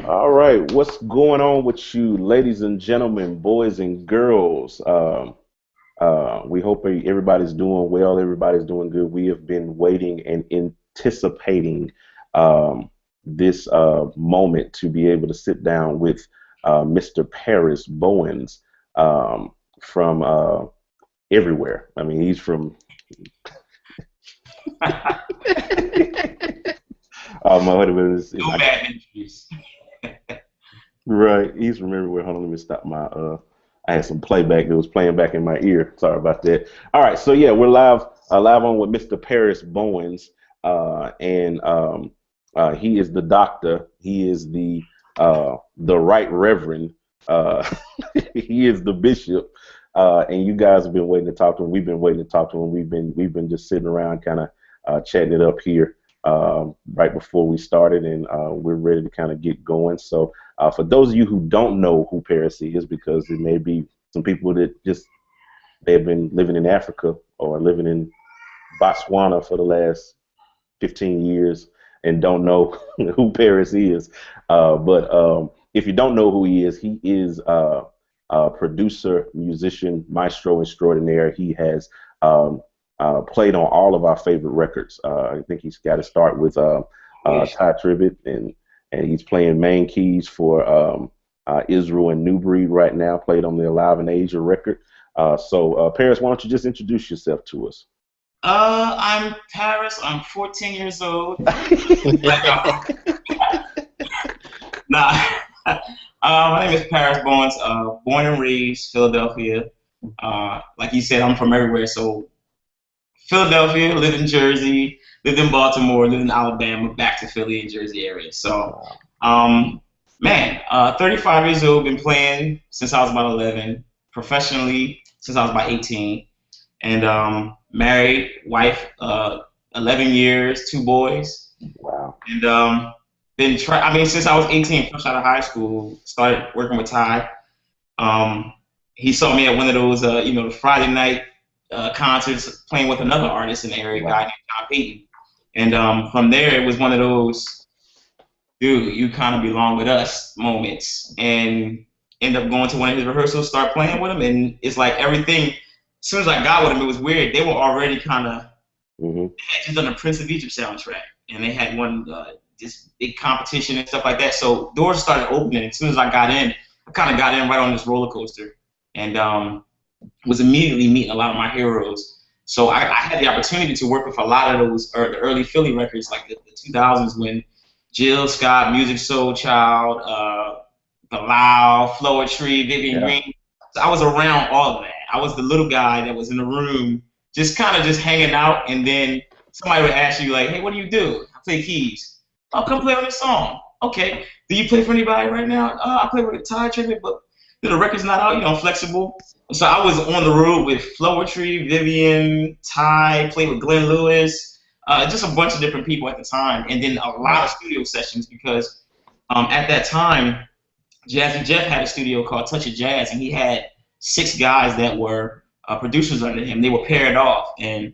All right, what's going on with you, ladies and gentlemen, boys and girls? We hope everybody's doing well. Everybody's doing good. We have been waiting and anticipating this moment to be able to sit down with Mr. Parris Bowens from everywhere. I mean, he's from. What it was? No bad injuries. Right, he's from everywhere. Hold on, let me stop my. I had some playback that was playing back in my ear. Sorry about that. All right, so yeah, we're live on with Mr. Parris Bowens, and he is the doctor. He is the right reverend. He is the bishop, and you guys have been waiting to talk to him. We've been waiting to talk to him. We've been just sitting around, kind of chatting it up here right before we started, and we're ready to kind of get going. So. For those of you who don't know who Parris is, because it may be some people that just they've been living in Africa or living in Botswana for the last 15 years and don't know who Parris is. But if you don't know who he is a producer, musician, maestro extraordinaire. He has played on all of our favorite records. I think he's got to start with Tye Tribbett, and he's playing main keys for Israel and New Breed right now, played on the Alive in Asia record. So Parris, why don't you just introduce yourself to us? I'm Parris. I'm 14 years old. My name is Parris Bowens. Born and raised Philadelphia. Like you said, I'm from everywhere. So Philadelphia, lived in Jersey, lived in Baltimore, lived in Alabama, back to Philly and Jersey area. So, 35 years old, been playing since I was about 11, professionally since I was about 18, and married, wife, 11 years, 2 boys. Wow. And since I was 18, fresh out of high school, started working with Tye. He saw me at one of those, the Friday night concerts, playing with another artist in the area, a guy named John Payton. And from there, it was one of those, dude, you kind of belong with us moments. And end up going to one of his rehearsals, start playing with him, and it's like everything. As soon as I got with him, it was weird. They were already kind of, they had just done a Prince of Egypt soundtrack, and they had one this big competition and stuff like that. So doors started opening. As soon as I got in, I kind of got in right on this roller coaster, and was immediately meeting a lot of my heroes. So I had the opportunity to work with a lot of those the early Philly records, like the 2000s, when Jill Scott, Music Soul Child, Bilal, Floetry, Vivian Green. So I was around all of that. I was the little guy that was in the room, just hanging out, and then somebody would ask you, like, hey, what do you do? I play keys. Oh, come play on this song. Okay. Do you play for anybody right now? I play with Tye Tribbett, but the record's not out, I'm flexible. So I was on the road with Floetry, Vivian, Tye, played with Glenn Lewis, just a bunch of different people at the time, and then a lot of studio sessions, because at that time, Jazzy Jeff had a studio called Touch of Jazz, and he had 6 guys that were producers under him. They were paired off, and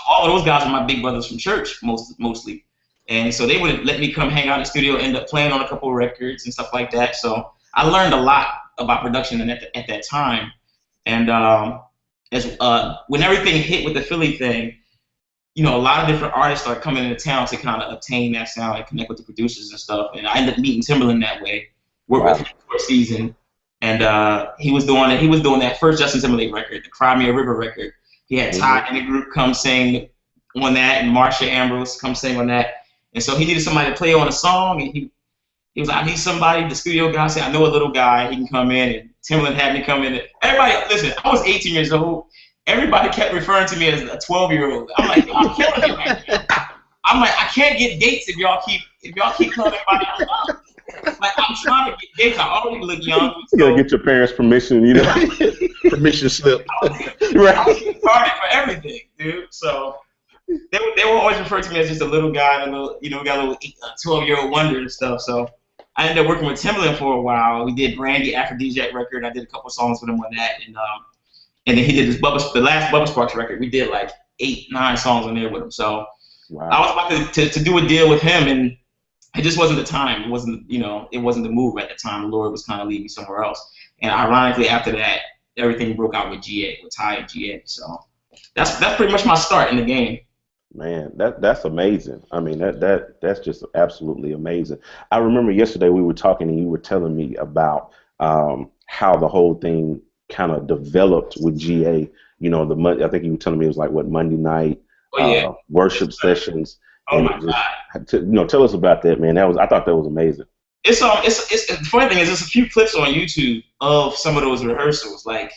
all of those guys were my big brothers from church, mostly. And so they would let me come hang out in the studio, end up playing on a couple of records and stuff like that. So I learned a lot about production at that time. And when everything hit with the Philly thing, a lot of different artists started coming into town to kind of obtain that sound and connect with the producers and stuff. And I ended up meeting Timberland that way, worked with him for a season. And he was doing that first Justin Timberlake record, the Cry Me a River record. He had Tye in the group come sing on that, and Marsha Ambrose come sing on that. And so he needed somebody to play on a song, and he was like, I need somebody. The studio guy said, I know a little guy. He can come in. And Timberland had me come in. Everybody, listen, I was 18 years old. Everybody kept referring to me as a 12-year-old. I'm like, I'm killing it right now. I'm like, I can't get dates if y'all keep calling everybody out. Like, I'm trying to get dates. I already look young. You gotta get your parents' permission, permission slip. Right. I was retarded for everything, dude. So they were always referred to me as just a little guy, and a little, we got a little 12-year-old wonder and stuff. So I ended up working with Timberland for a while. We did Brandy, Aphrodisiac record. I did a couple songs with him on that, and then he did the last Bubba Sparks record. We did like 8, 9 songs on there with him. So I was about to do a deal with him, and it just wasn't the time. It wasn't, it wasn't the move at the time. The Lord was kind of leading me somewhere else. And ironically, after that, everything broke out with GA, with Tye and GA. So that's pretty much my start in the game. Man, that's amazing. I mean, that's just absolutely amazing. I remember yesterday we were talking and you were telling me about how the whole thing kind of developed with GA. I think you were telling me it was like what, Monday night worship sessions. Oh my God! Tell us about that, man. I thought that was amazing. It's the funny thing is there's a few clips on YouTube of some of those rehearsals. Like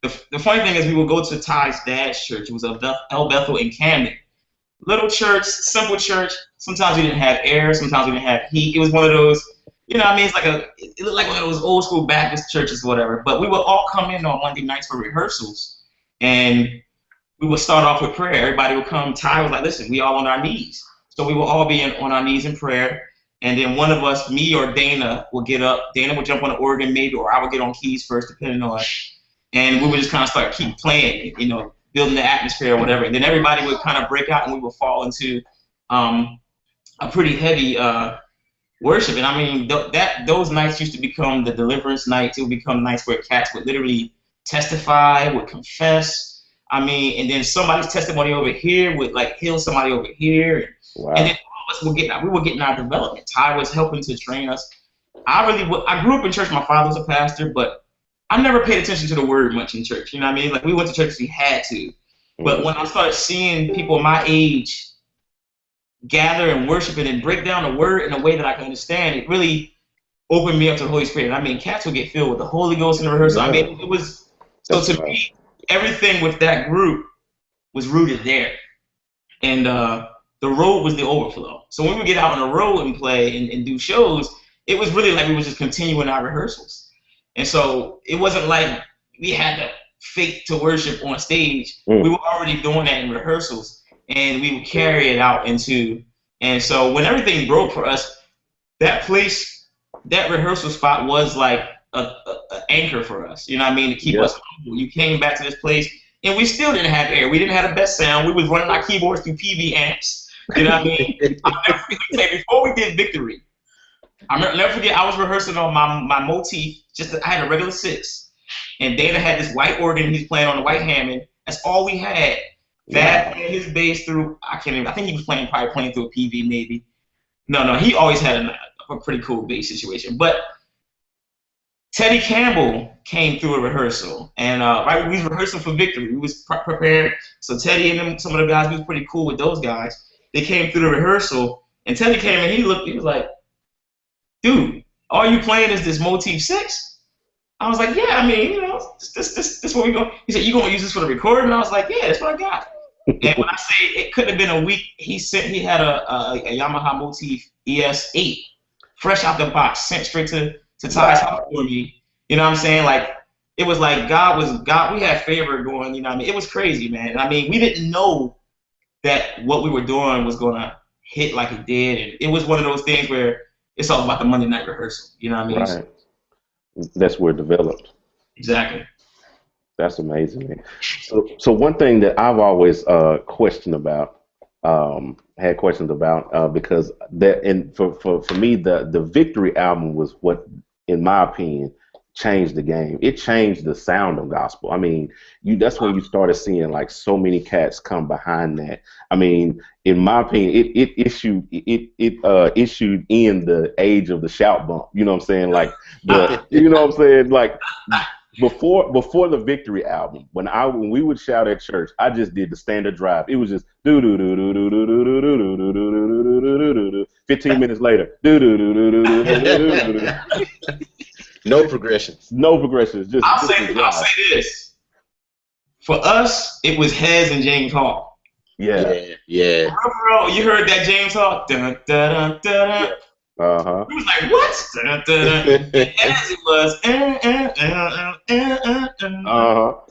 the funny thing is we would go to Tye's dad's church. It was El Bethel in Camden. Little church, simple church. Sometimes we didn't have air. Sometimes we didn't have heat. It was one of those, what I mean? It looked like one of those old school Baptist churches or whatever. But we would all come in on Monday nights for rehearsals, and we would start off with prayer. Everybody would come. Tye was like, listen, we all on our knees. So we would all be on our knees in prayer. And then one of us, me or Dana, would get up. Dana would jump on the organ maybe, or I would get on keys first, depending on. And we would just kind of keep playing, building the atmosphere or whatever. And then everybody would kind of break out and we would fall into a pretty heavy worship. And I mean, those nights used to become the deliverance nights. It would become nights where cats would literally testify, would confess. I mean, and then somebody's testimony over here would heal somebody over here. Wow. And then all of us we were getting our development. Tye was helping to train us. I grew up in church. My father was a pastor, but I never paid attention to the word much in church. You know what I mean? Like we went to church because we had to. But when I started seeing people my age gather and worship and break down the word in a way that I can understand, it really opened me up to the Holy Spirit. I mean, cats would get filled with the Holy Ghost in the rehearsal. I mean, it was to me, everything with that group was rooted there. And the road was the overflow. So when we get out on the road and play and do shows, it was really like we were just continuing our rehearsals. And so it wasn't like we had to fake to worship on stage. We were already doing that in rehearsals, and we would carry it out into. And so when everything broke for us, that place, that rehearsal spot was like an anchor for us. You know what I mean? To keep us humble. You came back to this place, and we still didn't have air. We didn't have the best sound. We was running our keyboards through PV amps. You know what I mean? I'll never forget, before we did Victory, I'll never forget, I was rehearsing on my motif. I had a regular 6. And Dana had this white organ he's playing on the white Hammond. That's all we had. Thad playing his bass through, I think he was probably playing through a PV maybe. No, he always had a pretty cool bass situation. But Teddy Campbell came through a rehearsal. And we was rehearsing for Victory. We was prepared. So Teddy and some of the guys, we was pretty cool with those guys. They came through the rehearsal. And Teddy came and he was like, dude, all you playing is this motif 6? I was like, yeah, I mean, this what we go. He said, you gonna use this for the recording? I was like, yeah, that's what I got. And when I say it couldn't have been a week, he had a Yamaha Motif ES8, fresh out the box, sent straight to Tye's house for me. You know what I'm saying? Like, it was like God. We had favor going. You know what I mean? It was crazy, man. I mean, we didn't know that what we were doing was gonna hit like it did, and it was one of those things where it's all about the Monday night rehearsal. You know what I mean? Right. That's where it developed. Exactly. That's amazing, man. So one thing that I've always had questions about, because for me the Victory album was what, in my opinion, changed the game. It changed the sound of gospel. I mean, that's when you started seeing like so many cats come behind that. I mean, in my opinion, it issued in the age of the shout bump. You know what I'm saying? Like you know what I'm saying? Like before the Victory album, when we would shout at church, I just did the standard drive. It was just do do do do do do do do do do do do do do. 15 minutes later, do do do do do do do. No progressions. No progressions. Just I'll say this. For us, it was Hez and James Hall. Yeah. You heard that James Hall? Dun, dun, dun, dun. Uh-huh. He was like, what? Dun, dun, dun. And as it was,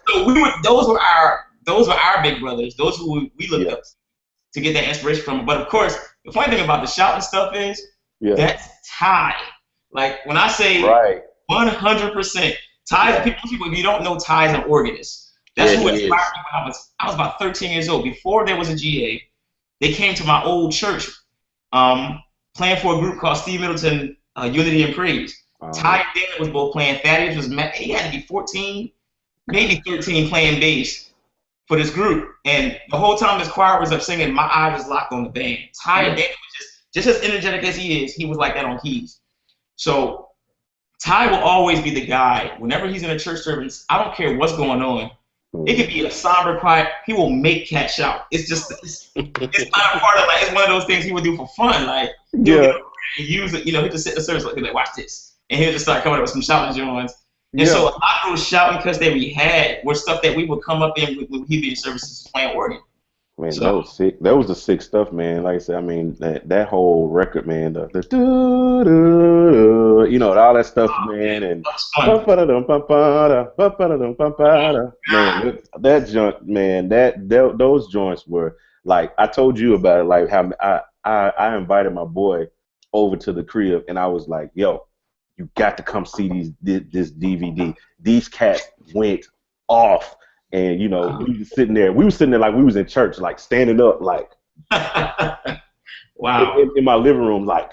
So those were our big brothers. Those who we looked up to get that inspiration from. But of course, the funny thing about the shouting stuff is that's Tye. Like when I say 100%, Tye's people, if you don't know, Tye's an organist. That's who inspired me when I was about 13 years old. Before there was a GA, they came to my old church playing for a group called Steve Middleton Unity and Praise. Tye and Dan was both playing. Thaddeus was he had to be 14, maybe 13 playing bass for this group. And the whole time this choir was up singing, my eye was locked on the band. Tye and Dan was just as energetic as he is, he was like that on keys. So Tye will always be the guy. Whenever he's in a church service, I don't care what's going on. It could be a somber quiet. He will make cats shout. It's just it's not a part of it's one of those things he would do for fun. Like he'll use it. He'll just sit in the service like watch this, and he'll just start coming up with some shouting joints. And so a lot of those shouting cuts that we had were stuff that we would come up in when he'd be in services playing organ. Man, so, that was sick. That was the sick stuff, man. Like I said, I mean that whole record, man. The all that stuff, man. And man, that joint, man. Those joints were like I told you about it. Like how I invited my boy over to the crib, and I was like, "Yo, you got to come see this DVD. These cats went off." And we were sitting there like we was in church, like standing up, like wow, in my living room, like,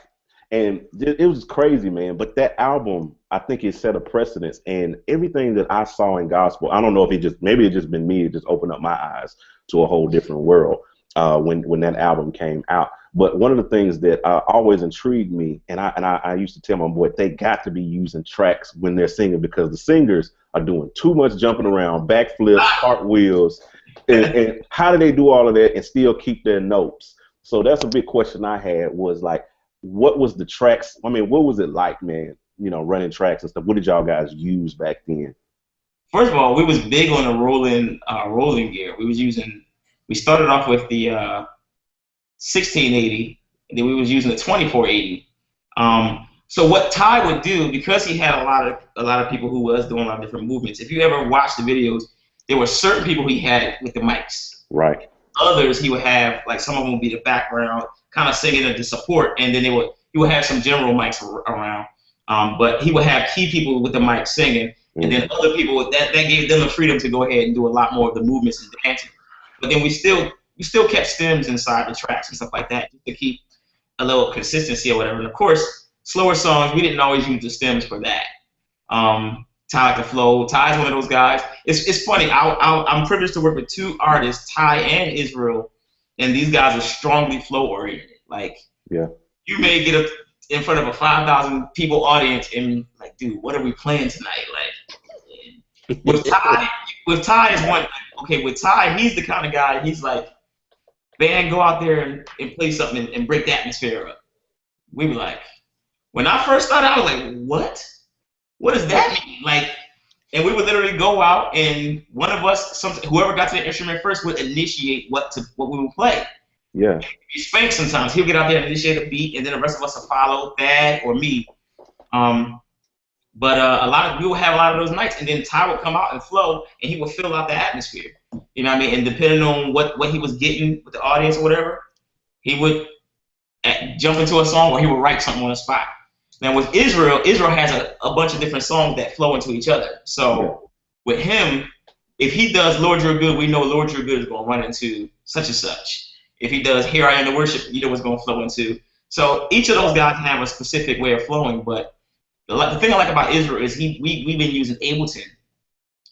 and it was crazy, man. But that album, I think it set a precedence, and everything that I saw in gospel, I don't know if maybe it just been me, it just opened up my eyes to a whole different world when that album came out. But one of the things that always intrigued me, and I used to tell my boy, they got to be using tracks when they're singing because the singers are doing too much jumping around, backflips, cartwheels, and how do they do all of that and still keep their notes? So that's a big question I had was like, what was the tracks? I mean, what was it like, man? Running tracks and stuff. What did y'all guys use back then? First of all, we was big on the rolling gear. We started off with the 1680, and then we was using the 2480. So what Tye would do, because he had a lot of people who was doing a lot of different movements. If you ever watched the videos, there were certain people he had with the mics. Right. Others he would have, like some of them would be the background, kind of singing the support, and then he would have some general mics around. But he would have key people with the mic singing, and then other people that gave them the freedom to go ahead and do a lot more of the movements and dancing. But then we still kept stems inside the tracks and stuff like that just to keep a little consistency or whatever. And of course, slower songs, we didn't always use the stems for that. Tye like the flow. Tye's one of those guys. It's funny. I'm privileged to work with two artists, Tye and Israel, and these guys are strongly flow oriented. Like, you may get up in front of a 5,000 people audience and like, dude, what are we playing tonight? Like, with Tye is one. Okay, with Tye, he's the kind of guy. He's like, band, go out there and play something and break the atmosphere up. We were like, when I first started, I was like, what? What does that mean? Like, and we would literally go out, and one of us, whoever got to the instrument first, would initiate what we would play. Yeah. He Spank sometimes. He'll get out there and initiate a beat, and then the rest of us will follow, Thad or me. But we would have a lot of those nights, and then Tye would come out and flow, and he would fill out the atmosphere. You know what I mean? And depending on what he was getting with the audience or whatever, he would jump into a song or he would write something on the spot. Now with Israel has a bunch of different songs that flow into each other. So with him, if he does Lord You're Good, we know Lord You're Good is going to run into such and such. If he does Here I Am to Worship, you know what's going to flow into. So each of those guys have a specific way of flowing, but the thing I like about Israel is we've been using Ableton,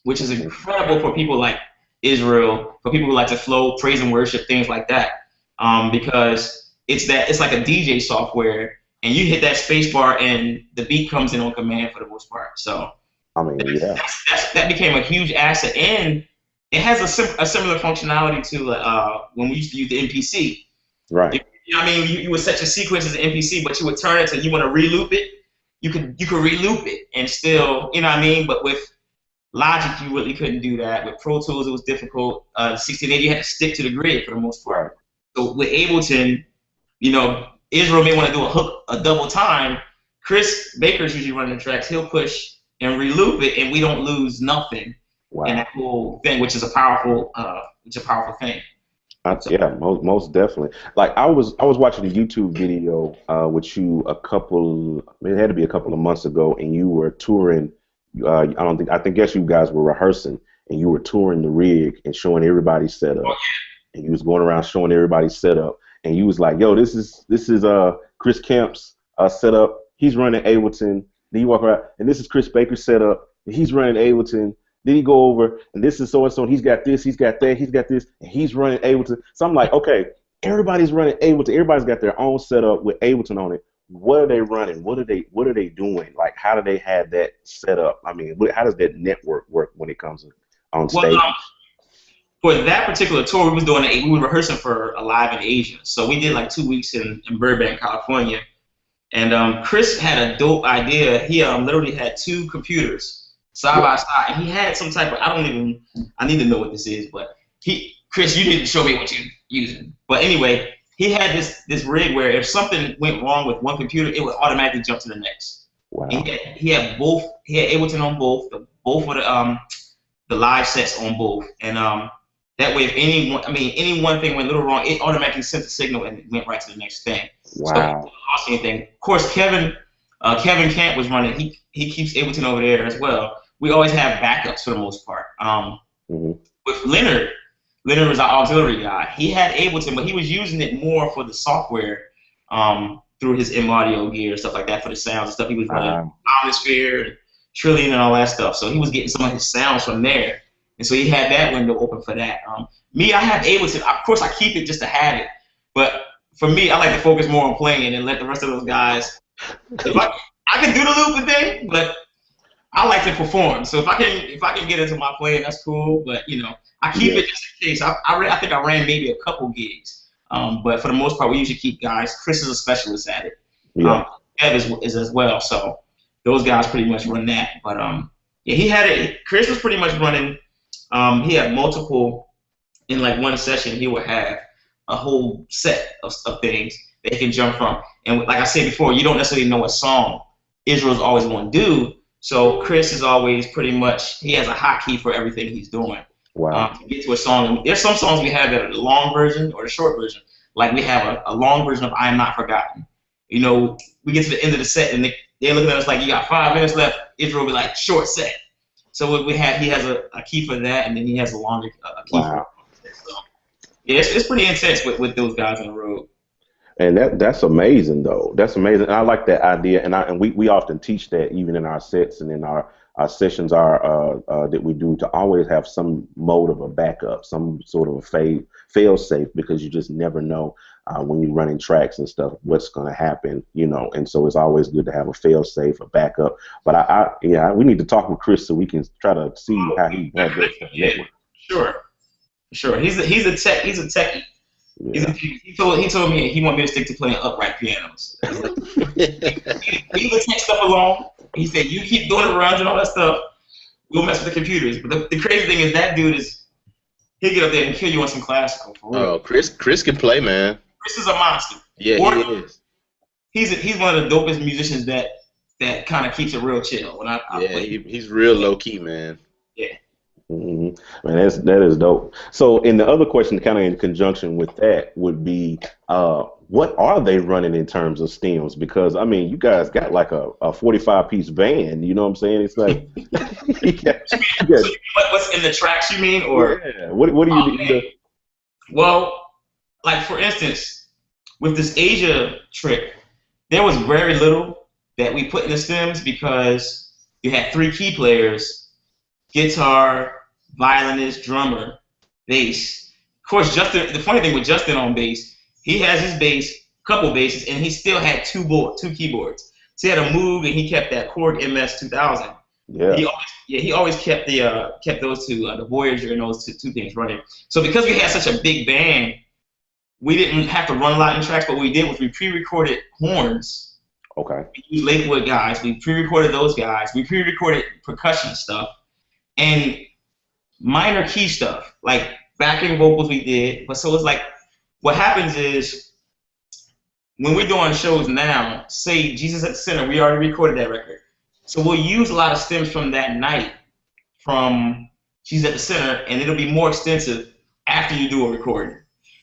which is incredible for people like Israel, for people who like to flow, praise and worship, things like that, because it's like a DJ software, and you hit that space bar and the beat comes in on command for the most part. So I mean, that became a huge asset, and it has a similar functionality to when we used to use the MPC. Right. You know what I mean? You would set your sequence as an MPC, but you would turn it to you want to reloop it. You could reloop it and still, you know what I mean? But with Logic, you really couldn't do that. With Pro Tools, it was difficult. 1680, you had to stick to the grid for the most part. So with Ableton, Israel may want to do a hook a double time. Chris Baker's usually running the tracks. He'll push and reloop it, and we don't lose nothing. Wow. And that whole thing, which is a powerful thing. Yeah, most definitely. Like I was watching a YouTube video with you it had to be a couple of months ago, and you were touring. I guess you guys were rehearsing, and you were touring the rig and showing everybody's setup. Oh, yeah. And you was going around showing everybody's setup, and you was like, "Yo, this is Chris Kemp's setup. He's running Ableton. Then you walk around, and this is Chris Baker's setup. He's running Ableton. Then you go over, and this is so and so. He's got this. He's got that. He's got this, and he's running Ableton. So I'm like, okay, everybody's running Ableton. Everybody's got their own setup with Ableton on it. What are they running? What are they doing? Like, how do they have that set up? I mean, how does that network work when it comes on stage? Well, for that particular tour, we were rehearsing for a live in Asia. So we did like 2 weeks in Burbank, California. And Chris had a dope idea. He literally had 2 computers side by side. And he had some type of, I need to know what this is, but Chris, you need to show me what you're using. But anyway, he had this rig where if something went wrong with one computer, it would automatically jump to the next. Wow. He had Ableton on both of the live sets on both, and that way if any one thing went a little wrong, it automatically sent the signal and it went right to the next thing. Wow. So he didn't lost anything. Of course, Kevin Camp was running. He keeps Ableton over there as well. We always have backups for the most part. With Leonard was our auxiliary guy. He had Ableton, but he was using it more for the software through his M-Audio gear and stuff like that for the sounds and stuff. He was running Omnisphere, Trillion, and all that stuff. So he was getting some of his sounds from there. And so he had that window open for that. Me, I have Ableton. Of course, I keep it just to have it. But for me, I like to focus more on playing and let the rest of those guys. I can do the looping thing, but I like to perform. So if I can get into my playing, that's cool. But I keep it just in case. I think I ran maybe a couple gigs, but for the most part, we usually keep guys. Chris is a specialist at it. Ev is as well. So those guys pretty much run that. But yeah, he had it. Chris was pretty much running. He had multiple in like one session. He would have a whole set of things that he can jump from. And like I said before, you don't necessarily know what song Israel's always going to do. So Chris is always pretty much, he has a hotkey for everything he's doing. Wow. To get to a song. There's some songs we have that are the long version or the short version. Like we have a long version of I Am Not Forgotten. We get to the end of the set and they're looking at us like, you got 5 minutes left. Israel will be like, short set. So he has a key for that, and then he has a longer key for it. So yeah, it's pretty intense with those guys on the road. And that's amazing, though. That's amazing. I like that idea, and we often teach that even in our sets and in our sessions that we do, to always have some mode of a backup, some sort of a fail safe, because you just never know when you're running tracks and stuff what's going to happen, and so it's always good to have a fail safe, a backup. But we need to talk with Chris so we can try to see how he had that. Sure. He's a techie. Yeah. He told me he wanted me to stick to playing upright pianos. Leave the tech stuff alone. He said, you keep doing it around and all that stuff, we'll mess with the computers. But the crazy thing is that dude he'll get up there and kill you on some classical. For real. Oh, Chris can play, man. Chris is a monster. Yeah, he is. He's one of the dopest musicians that kind of keeps it real chill. He's real low key, man. Yeah. Mm-hmm. Man, that is dope. So, and the other question, kind of in conjunction with that, would be, what are they running in terms of stems? Because you guys got like a 45-piece band. You know what I'm saying? It's like, what's in the tracks? You mean, or what do you do? Well, like for instance, with this Asia trip, there was very little that we put in the stems because you had 3 key players: guitar, violinist, drummer, bass. Of course, Justin. The funny thing with Justin on bass, he has his bass, couple basses, and he still had 2 keyboards. So he had a Moog, and he kept that Korg MS 2000. Yeah. He always kept those 2, the Voyager and those two things running. So because we had such a big band, we didn't have to run a lot in tracks. But what we did was we pre-recorded horns. Okay. We used Lakewood guys. We pre-recorded those guys. We pre-recorded percussion stuff and minor key stuff, like backing vocals we did. But so it's like, what happens is when we're doing shows now, say Jesus at the Center, we already recorded that record. So we'll use a lot of stems from that night from Jesus at the Center, and it'll be more extensive after you do a recording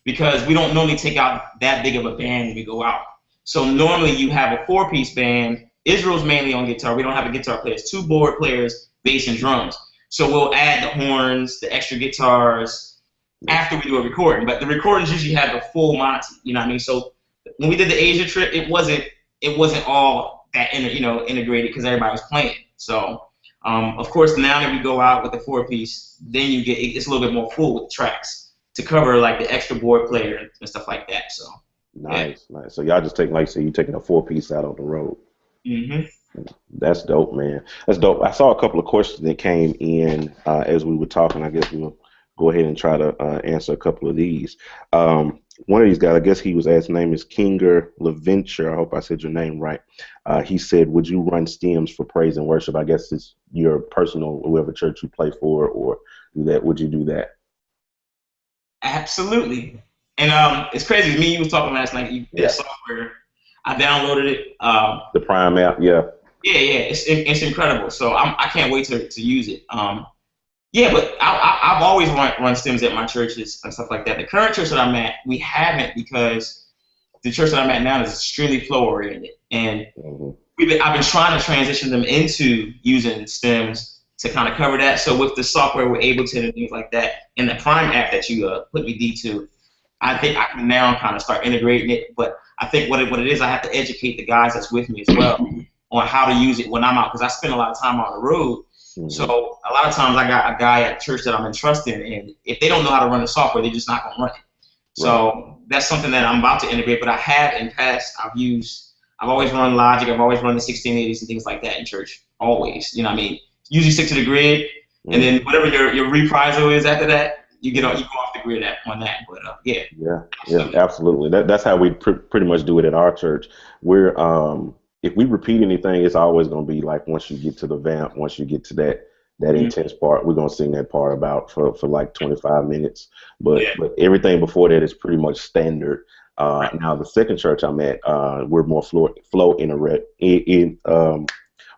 because we don't normally take out that big of a band when we go out. So normally you have a 4-piece band. Israel's mainly on guitar. We don't have a guitar player. It's 2 board players, bass and drums. So we'll add the horns, the extra guitars after we do a recording. But the recordings usually have the full Monty, you know what I mean? So when we did the Asia trip, it wasn't all that integrated because everybody was playing. So of course now that we go out with the 4-piece, then it's a little bit more full with the tracks to cover like the extra board player and stuff like that. So nice. So y'all just take, like you say, you taking a 4-piece out on the road. Mm-hmm. That's dope, man. That's dope. I saw a couple of questions that came in as we were talking. I guess we'll go ahead and try to answer a couple of these. One of these guys, I guess he was asked, name is Kinger LaVenture. I hope I said your name right. He said, would you run stems for praise and worship? I guess it's your personal, whoever church you play for, or do that. Would you do that? Absolutely. And it's crazy. Me, you was talking last night. That software, I downloaded it. The Prime app, yeah. Yeah, it's incredible. So I can't wait to use it. Yeah, but I've always run stems at my churches and stuff like that. The current church that I'm at, we haven't, because the church that I'm at now is extremely flow oriented, and I've been trying to transition them into using stems to kind of cover that. So with the software, we're able to and things like that. And the Prime app that you put me to, I think I can now kind of start integrating it. But I think what it is, I have to educate the guys that's with me as well on how to use it when I'm out, because I spend a lot of time on the road. So a lot of times I got a guy at church that I'm entrusted in, and if they don't know how to run the software, they're just not going to run it. So that's something that I'm about to integrate, but I have in past, I've always run Logic, I've always run the 1680s and things like that in church, always. You know what I mean? Usually stick to the grid, and then whatever your reprisal is after that, you go off the grid on that. But absolutely. That's how we pretty much do it at our church. We're if we repeat anything, it's always going to be like once you get to the vamp, once you get to that intense part, we're going to sing that part about for like 25 minutes. But everything before that is pretty much standard. Now the second church I'm at, we're more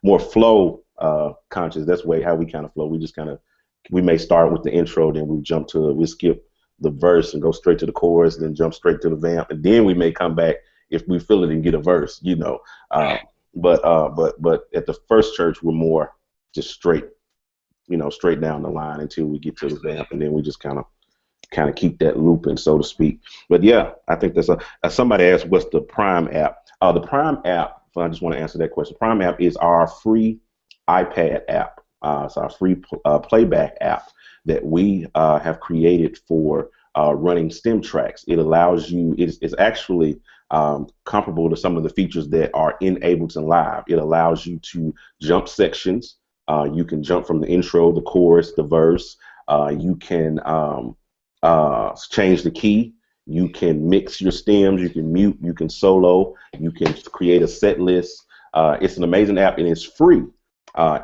more flow conscious. That's how we kind of flow. We may start with the intro, then we skip the verse and go straight to the chorus, then jump straight to the vamp, and then we may come back if we feel it and get a verse, But at the first church, we're more just straight down the line until we get to the vamp, and then we just kind of keep that looping, so to speak. But yeah, I think that's somebody asked, what's the Prime app? The Prime app, I just want to answer that question. Prime app is our free iPad app. It's our free playback app that we have created for running stem tracks. It allows you, it's actually comparable to some of the features that are in Ableton Live. It allows you to jump sections. You can jump from the intro, the chorus, the verse. You can change the key. You can mix your stems. You can mute. You can solo. You can create a set list. It's an amazing app, and it's free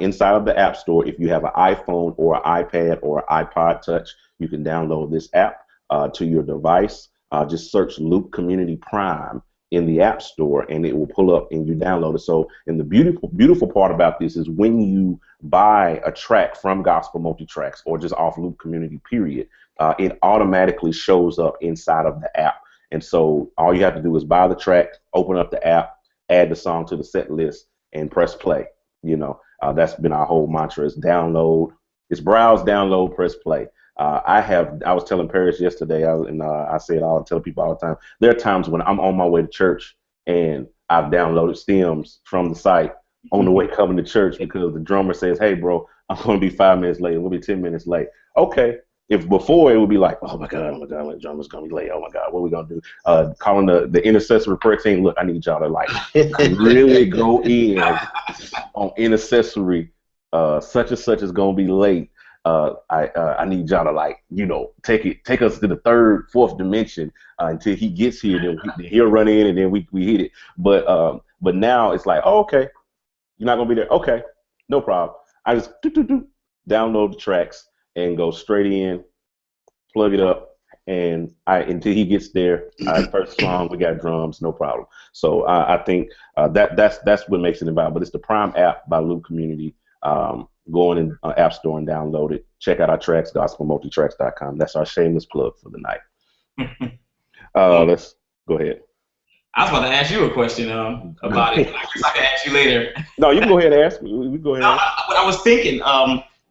inside of the App Store. If you have an iPhone or an iPad or an iPod Touch, you can download this app to your device. Just search Loop Community Prime in the App Store, and it will pull up and you download it. So, and the beautiful part about this is when you buy a track from Gospel Multitracks or just off Loop Community, period, it automatically shows up inside of the app. And so all you have to do is buy the track, open up the app, add the song to the set list, and press play. That's been our whole mantra: is download. It's browse, download, press play. I was telling Parris yesterday, I say it all, I tell people all the time, there are times when I'm on my way to church and I've downloaded stems from the site on the way coming to church because the drummer says, hey, bro, I'm going to be 5 minutes late. We'll be 10 minutes late. Okay. If before it would be like, oh my God, the drummer's going to be late. Oh my God, what are we going to do? Calling the intercessory prayer team, look, I need y'all to like really go in on intercessory. Such and such is going to be late. I need y'all to take us to the third, fourth dimension until he gets here. Then he'll run in and then we hit it. But now it's like, oh, okay, you're not gonna be there. Okay, no problem. I just download the tracks and go straight in, plug it up, and until he gets there. First song, we got drums, no problem. So I think that's what makes it invaluable. But it's the Prime app by Loop Community. Go in App Store and download it. Check out our tracks, gospelmultitracks.com. That's our shameless plug for the night. Let's go ahead. I was about to ask you a question about it. I guess I can ask you later. No, you can go ahead and ask me. We go ahead. I was thinking.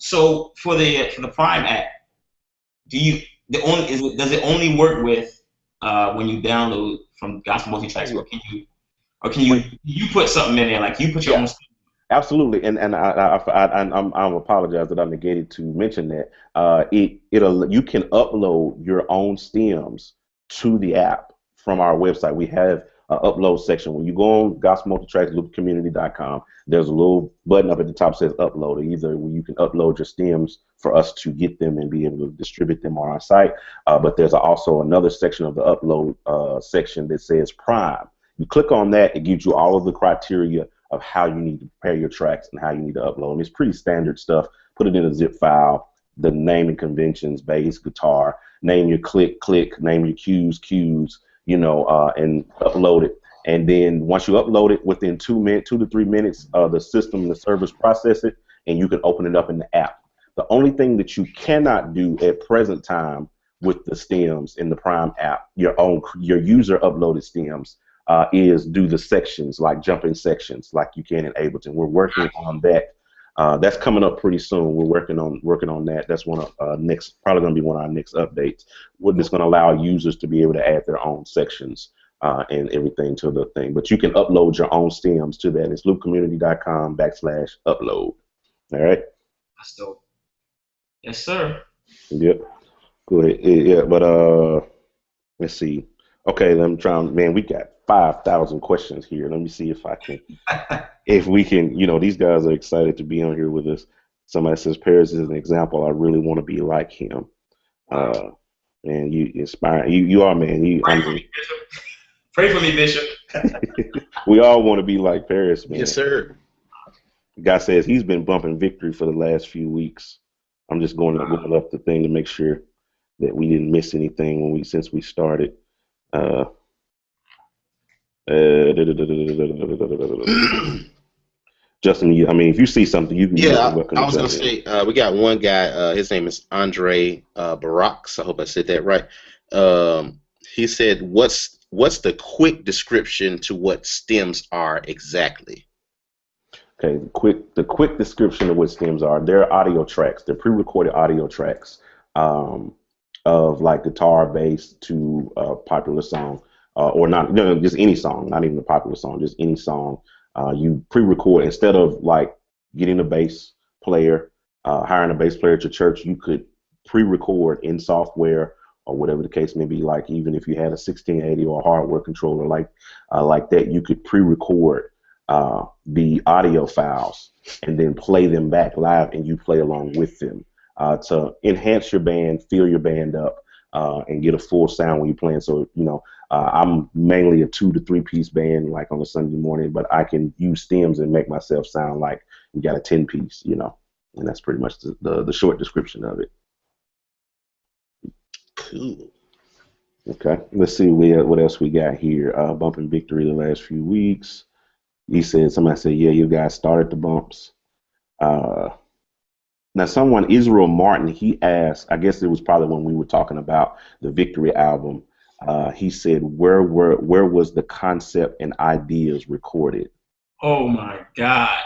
So for the Prime app, does it only work with when you download from Gospel Multitracks, or can you put something in there, like you put your own stuff? Absolutely, and I apologize that I negated to mention that. You can upload your own stems to the app from our website. We have an upload section. When you go on Gospel Multitracks, loopcommunity.com, there's a little button up at the top that says upload. Either where you can upload your stems for us to get them and be able to distribute them on our site, but there's also another section of the upload section that says Prime. You click on that, it gives you all of the criteria of how you need to prepare your tracks and how you need to upload them. It's pretty standard stuff. Put it in a zip file, the naming conventions, bass, guitar, name your click, name your cues, and upload it. And then once you upload it, within 2 to 3 minutes, the system and the servers process it, and you can open it up in the app. The only thing that you cannot do at present time with the stems in the Prime app, your user uploaded stems, is do the sections, like jumping sections, like you can in Ableton. We're working on that. That's coming up pretty soon. We're working on that. That's probably going to be one of our next updates. It's going to allow users to be able to add their own sections and everything to the thing. But you can upload your own stems to that. It's loopcommunity.com/upload. All right. That's dope. Yes, sir. Yep. Go ahead. Yeah, but let's see. Okay, let me try. Man, we got 5,000 questions here. Let me see if we can. These guys are excited to be on here with us. Somebody says Parris is an example. I really want to be like him. Man, you inspire. You are, man. Pray for me, Bishop. We all want to be like Parris, man. Yes, sir. The guy says he's been bumping Victory for the last few weeks. I'm just going up the thing to make sure that we didn't miss anything since we started. Justin, if you see something, you can. Yeah, I was gonna say we got one guy. His name is Andre Baraks. I hope I said that right. He said, "What's the quick description to what stems are exactly?" Okay, the quick description of what stems are. They're audio tracks. They're pre-recorded audio tracks of like guitar, bass to a popular song, or not, just any song, not even a popular song, just any song. You pre-record instead of like getting a bass player, hiring a bass player at your church. You could pre-record in software or whatever the case may be. Like even if you had a 1680 or a hardware controller like that, you could pre-record the audio files and then play them back live, and you play along with them to enhance your band, fill your band up, and get a full sound when you're playing. So, I'm mainly a 2 to 3 piece band, like on a Sunday morning, but I can use stems and make myself sound like we got a 10 piece, and that's pretty much the short description of it. Cool. Okay, let's see what else we got here. Bumping Victory the last few weeks. Somebody said, yeah, you guys started the bumps. Now, Israel Martin, he asked, I guess it was probably when we were talking about the Victory album. He said, where was the concept and ideas recorded? Oh my God.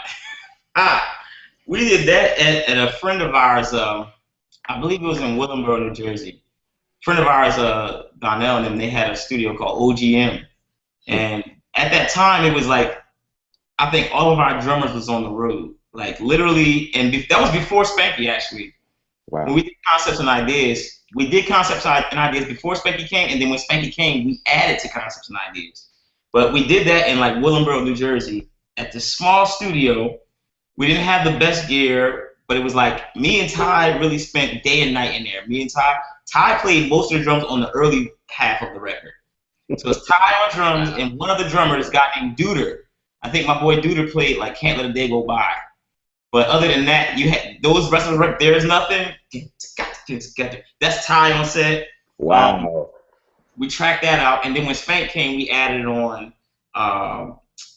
We did that at a friend of ours, I believe it was in Willingboro, New Jersey. A friend of ours, Donnell, and them, they had a studio called OGM. And at that time, it was like, I think all of our drummers was on the road. Like literally, and that was before Spanky actually. Wow. When we did concepts and ideas, we did concepts and ideas before Spanky came, and then when Spanky came, we added to concepts and ideas. But we did that in like Willingboro, New Jersey, at this small studio. We didn't have the best gear, but it was like me and Tye really spent day and night in there. Me and Tye played most of the drums on the early half of the record. So it's Tye on drums, and one of the drummers, a guy named Duder. I think my boy Duder played like Can't Let a Day Go By. But other than that, you had those rest of the There Is Nothing. That's Tye on set. Wow. We tracked that out, and then when Spank came, we added on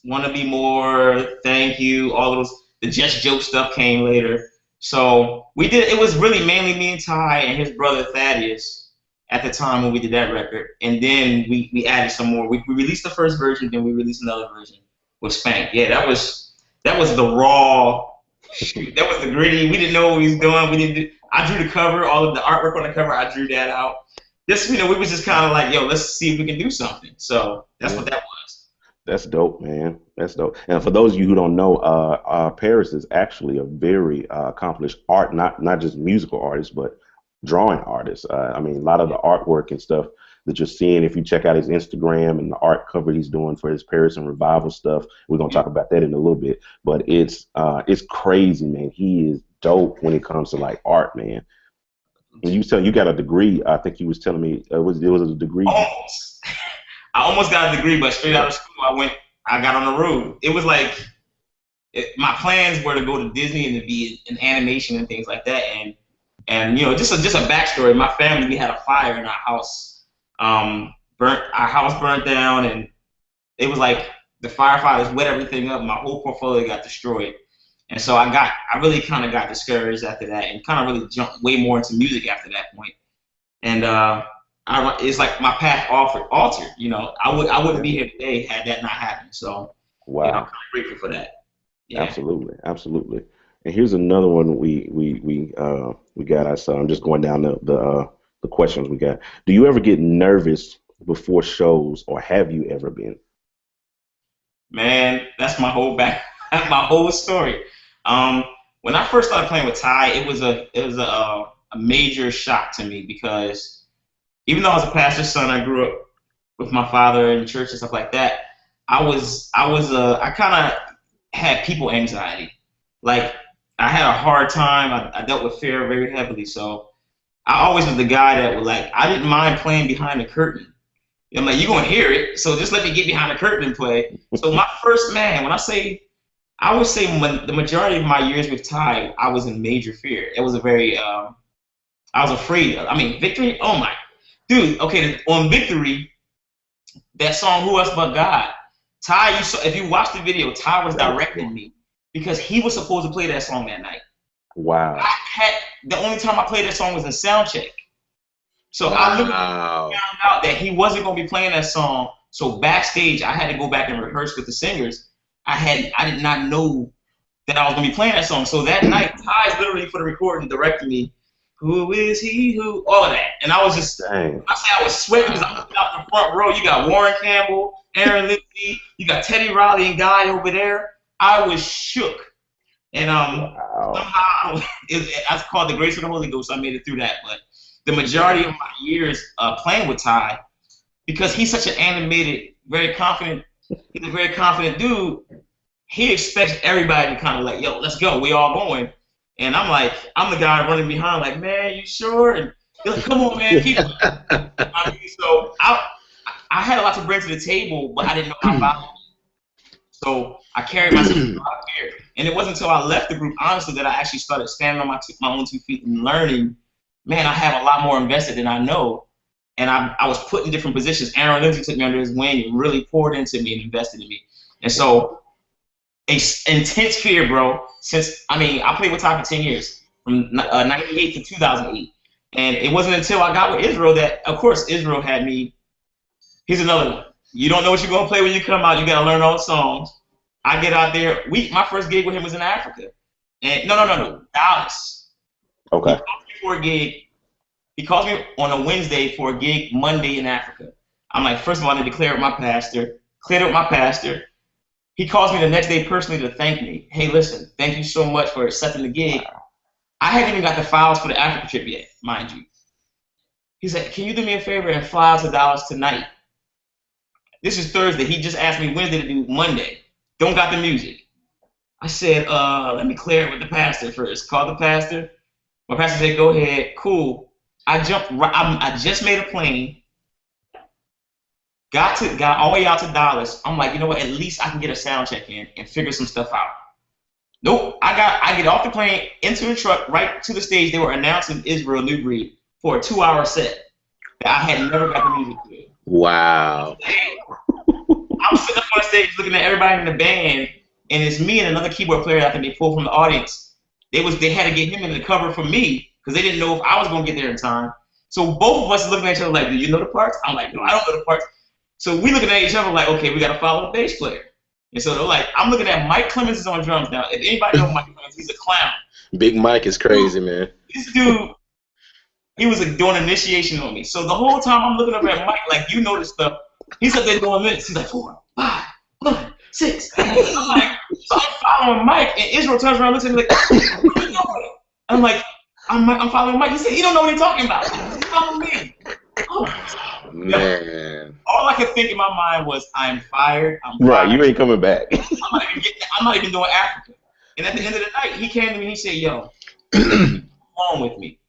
Wanna Be More, Thank You, all of those. The Just Joke stuff came later. So we did. It was really mainly me and Tye and his brother Thaddeus at the time when we did that record, and then we added some more. We released the first version, then we released another version with Spank. Yeah, that was the raw. Shoot, that was the gritty. We didn't know what we was doing. I drew the cover, all of the artwork on the cover. I drew that out. just, we was just kind of like, yo, let's see if we can do something. So that's what that was. That's dope, man. That's dope. And for those of you who don't know, Parris is actually a very accomplished not just musical artist, but drawing artist. I mean, a lot of the artwork and stuff that you're seeing, if you check out his Instagram and the art cover he's doing for his Parris and Revival stuff, we're gonna talk about that in a little bit. But it's crazy, man. He is dope when it comes to like art, man. And you you got a degree. I think you was telling me it was a degree. Almost. I almost got a degree, but straight out of school, I got on the road. It was like, my plans were to go to Disney and to be in animation and things like that. And just a backstory. My family, we had a fire in our house. Our house burnt down, and it was like the firefighters wet everything up. My whole portfolio got destroyed. And so I really kind of got discouraged after that, and kind of really jumped way more into music after that point. And it's like my path altered. I wouldn't be here today had that not happened. So wow, I'm kind of grateful for that. Yeah. Absolutely. And here's another one we got. So I'm just going down the questions we got. Do you ever get nervous before shows, or have you ever been? Man, that's my whole my whole story. When I first started playing with Tye, it was a major shock to me, because even though I was a pastor's son, I grew up with my father in church and stuff like that. I kind of had people anxiety. Like, I had a hard time. I dealt with fear very heavily. So I always was the guy that was like, I didn't mind playing behind the curtain. I'm like, you're going to hear it, so just let me get behind the curtain and play. So my first, I would say the majority of my years with Tye, I was in major fear. It was I was afraid. I mean, Victory, oh my. Dude, okay, on Victory, that song, Who Else But God, Tye, if you watch the video, Tye was directing me, because he was supposed to play that song that night. Wow. The only time I played that song was in Soundcheck. So I literally found out that he wasn't going to be playing that song. So backstage, I had to go back and rehearse with the singers. I did not know that I was going to be playing that song. So that night, Tye's literally for the recording directing me. Who is he? Who? All of that. And I was just, I was sweating because I'm out in the front row. You got Warren Campbell, Aaron Lindsey, you got Teddy Riley and Guy over there. I was shook. And somehow, it's called the grace of the Holy Ghost. I made it through that. But the majority of my years playing with Tye, because he's such an animated, he's a very confident dude, he expects everybody to kind of like, yo, let's go. We all going. And I'm like, I'm the guy running behind, like, man, you sure? And he's like, come on, man, keep it. So I had a lot to bring to the table, but I didn't know how valuable. So I carried myself out here. And it wasn't until I left the group, honestly, that I actually started standing on my own 2 feet and learning. Man, I have a lot more invested than I know. And I was put in different positions. Aaron Lindsey took me under his wing and really poured into me and invested in me. And so, intense fear, bro. I played with Tye for 10 years, from 98 to 2008. And it wasn't until I got with Israel that, of course, Israel had me. Here's another one. You don't know what you're going to play when you come out. You got to learn all the songs. I get out there. My first gig with him was in Africa. And no, Dallas. Okay. He called me for a gig. He calls me on a Wednesday for a gig Monday in Africa. I'm like, first of all, I need to clear up my pastor. Cleared up my pastor. He calls me the next day personally to thank me. Hey, listen, thank you so much for accepting the gig. I hadn't even got the files for the Africa trip yet, mind you. He said, can you do me a favor and fly out to Dallas tonight? This is Thursday. He just asked me Wednesday to do Monday. Don't got the music. I said, let me clear it with the pastor first. Called the pastor. My pastor said, go ahead. Cool. I just made a plane. Got all the way out to Dallas. I'm like, you know what? At least I can get a sound check in and figure some stuff out. Nope. I get off the plane, into the truck, right to the stage. They were announcing Israel New Breed for a 2-hour set that I had never got the music to. Wow. I'm sitting up on stage looking at everybody in the band, and it's me and another keyboard player that they pulled from the audience. They had to get him in the cover for me because they didn't know if I was going to get there in time. So both of us looking at each other like, do you know the parts? I'm like, no, I don't know the parts. So we looking at each other like, okay, we got to follow the bass player. And so they're like, I'm looking at Mike Clemens is on drums now. If anybody knows Mike Clemens, he's a clown. Big Mike is crazy, man. This dude, He was doing initiation on me. So the whole time I'm looking up at Mike, like, you know this stuff. He's up there doing minutes. He's like 4, 5, 1, 6. I'm like, so I'm following Mike, and Israel turns around and looks at me like, what are you doing? I'm like, I'm following Mike. He said, he don't know what he's talking about. He's following me. Oh, man. All I could think in my mind was, I'm fired. I'm fired. Right, you ain't coming back. I'm not even doing Africa. And at the end of the night, he came to me and he said, yo, come on with me.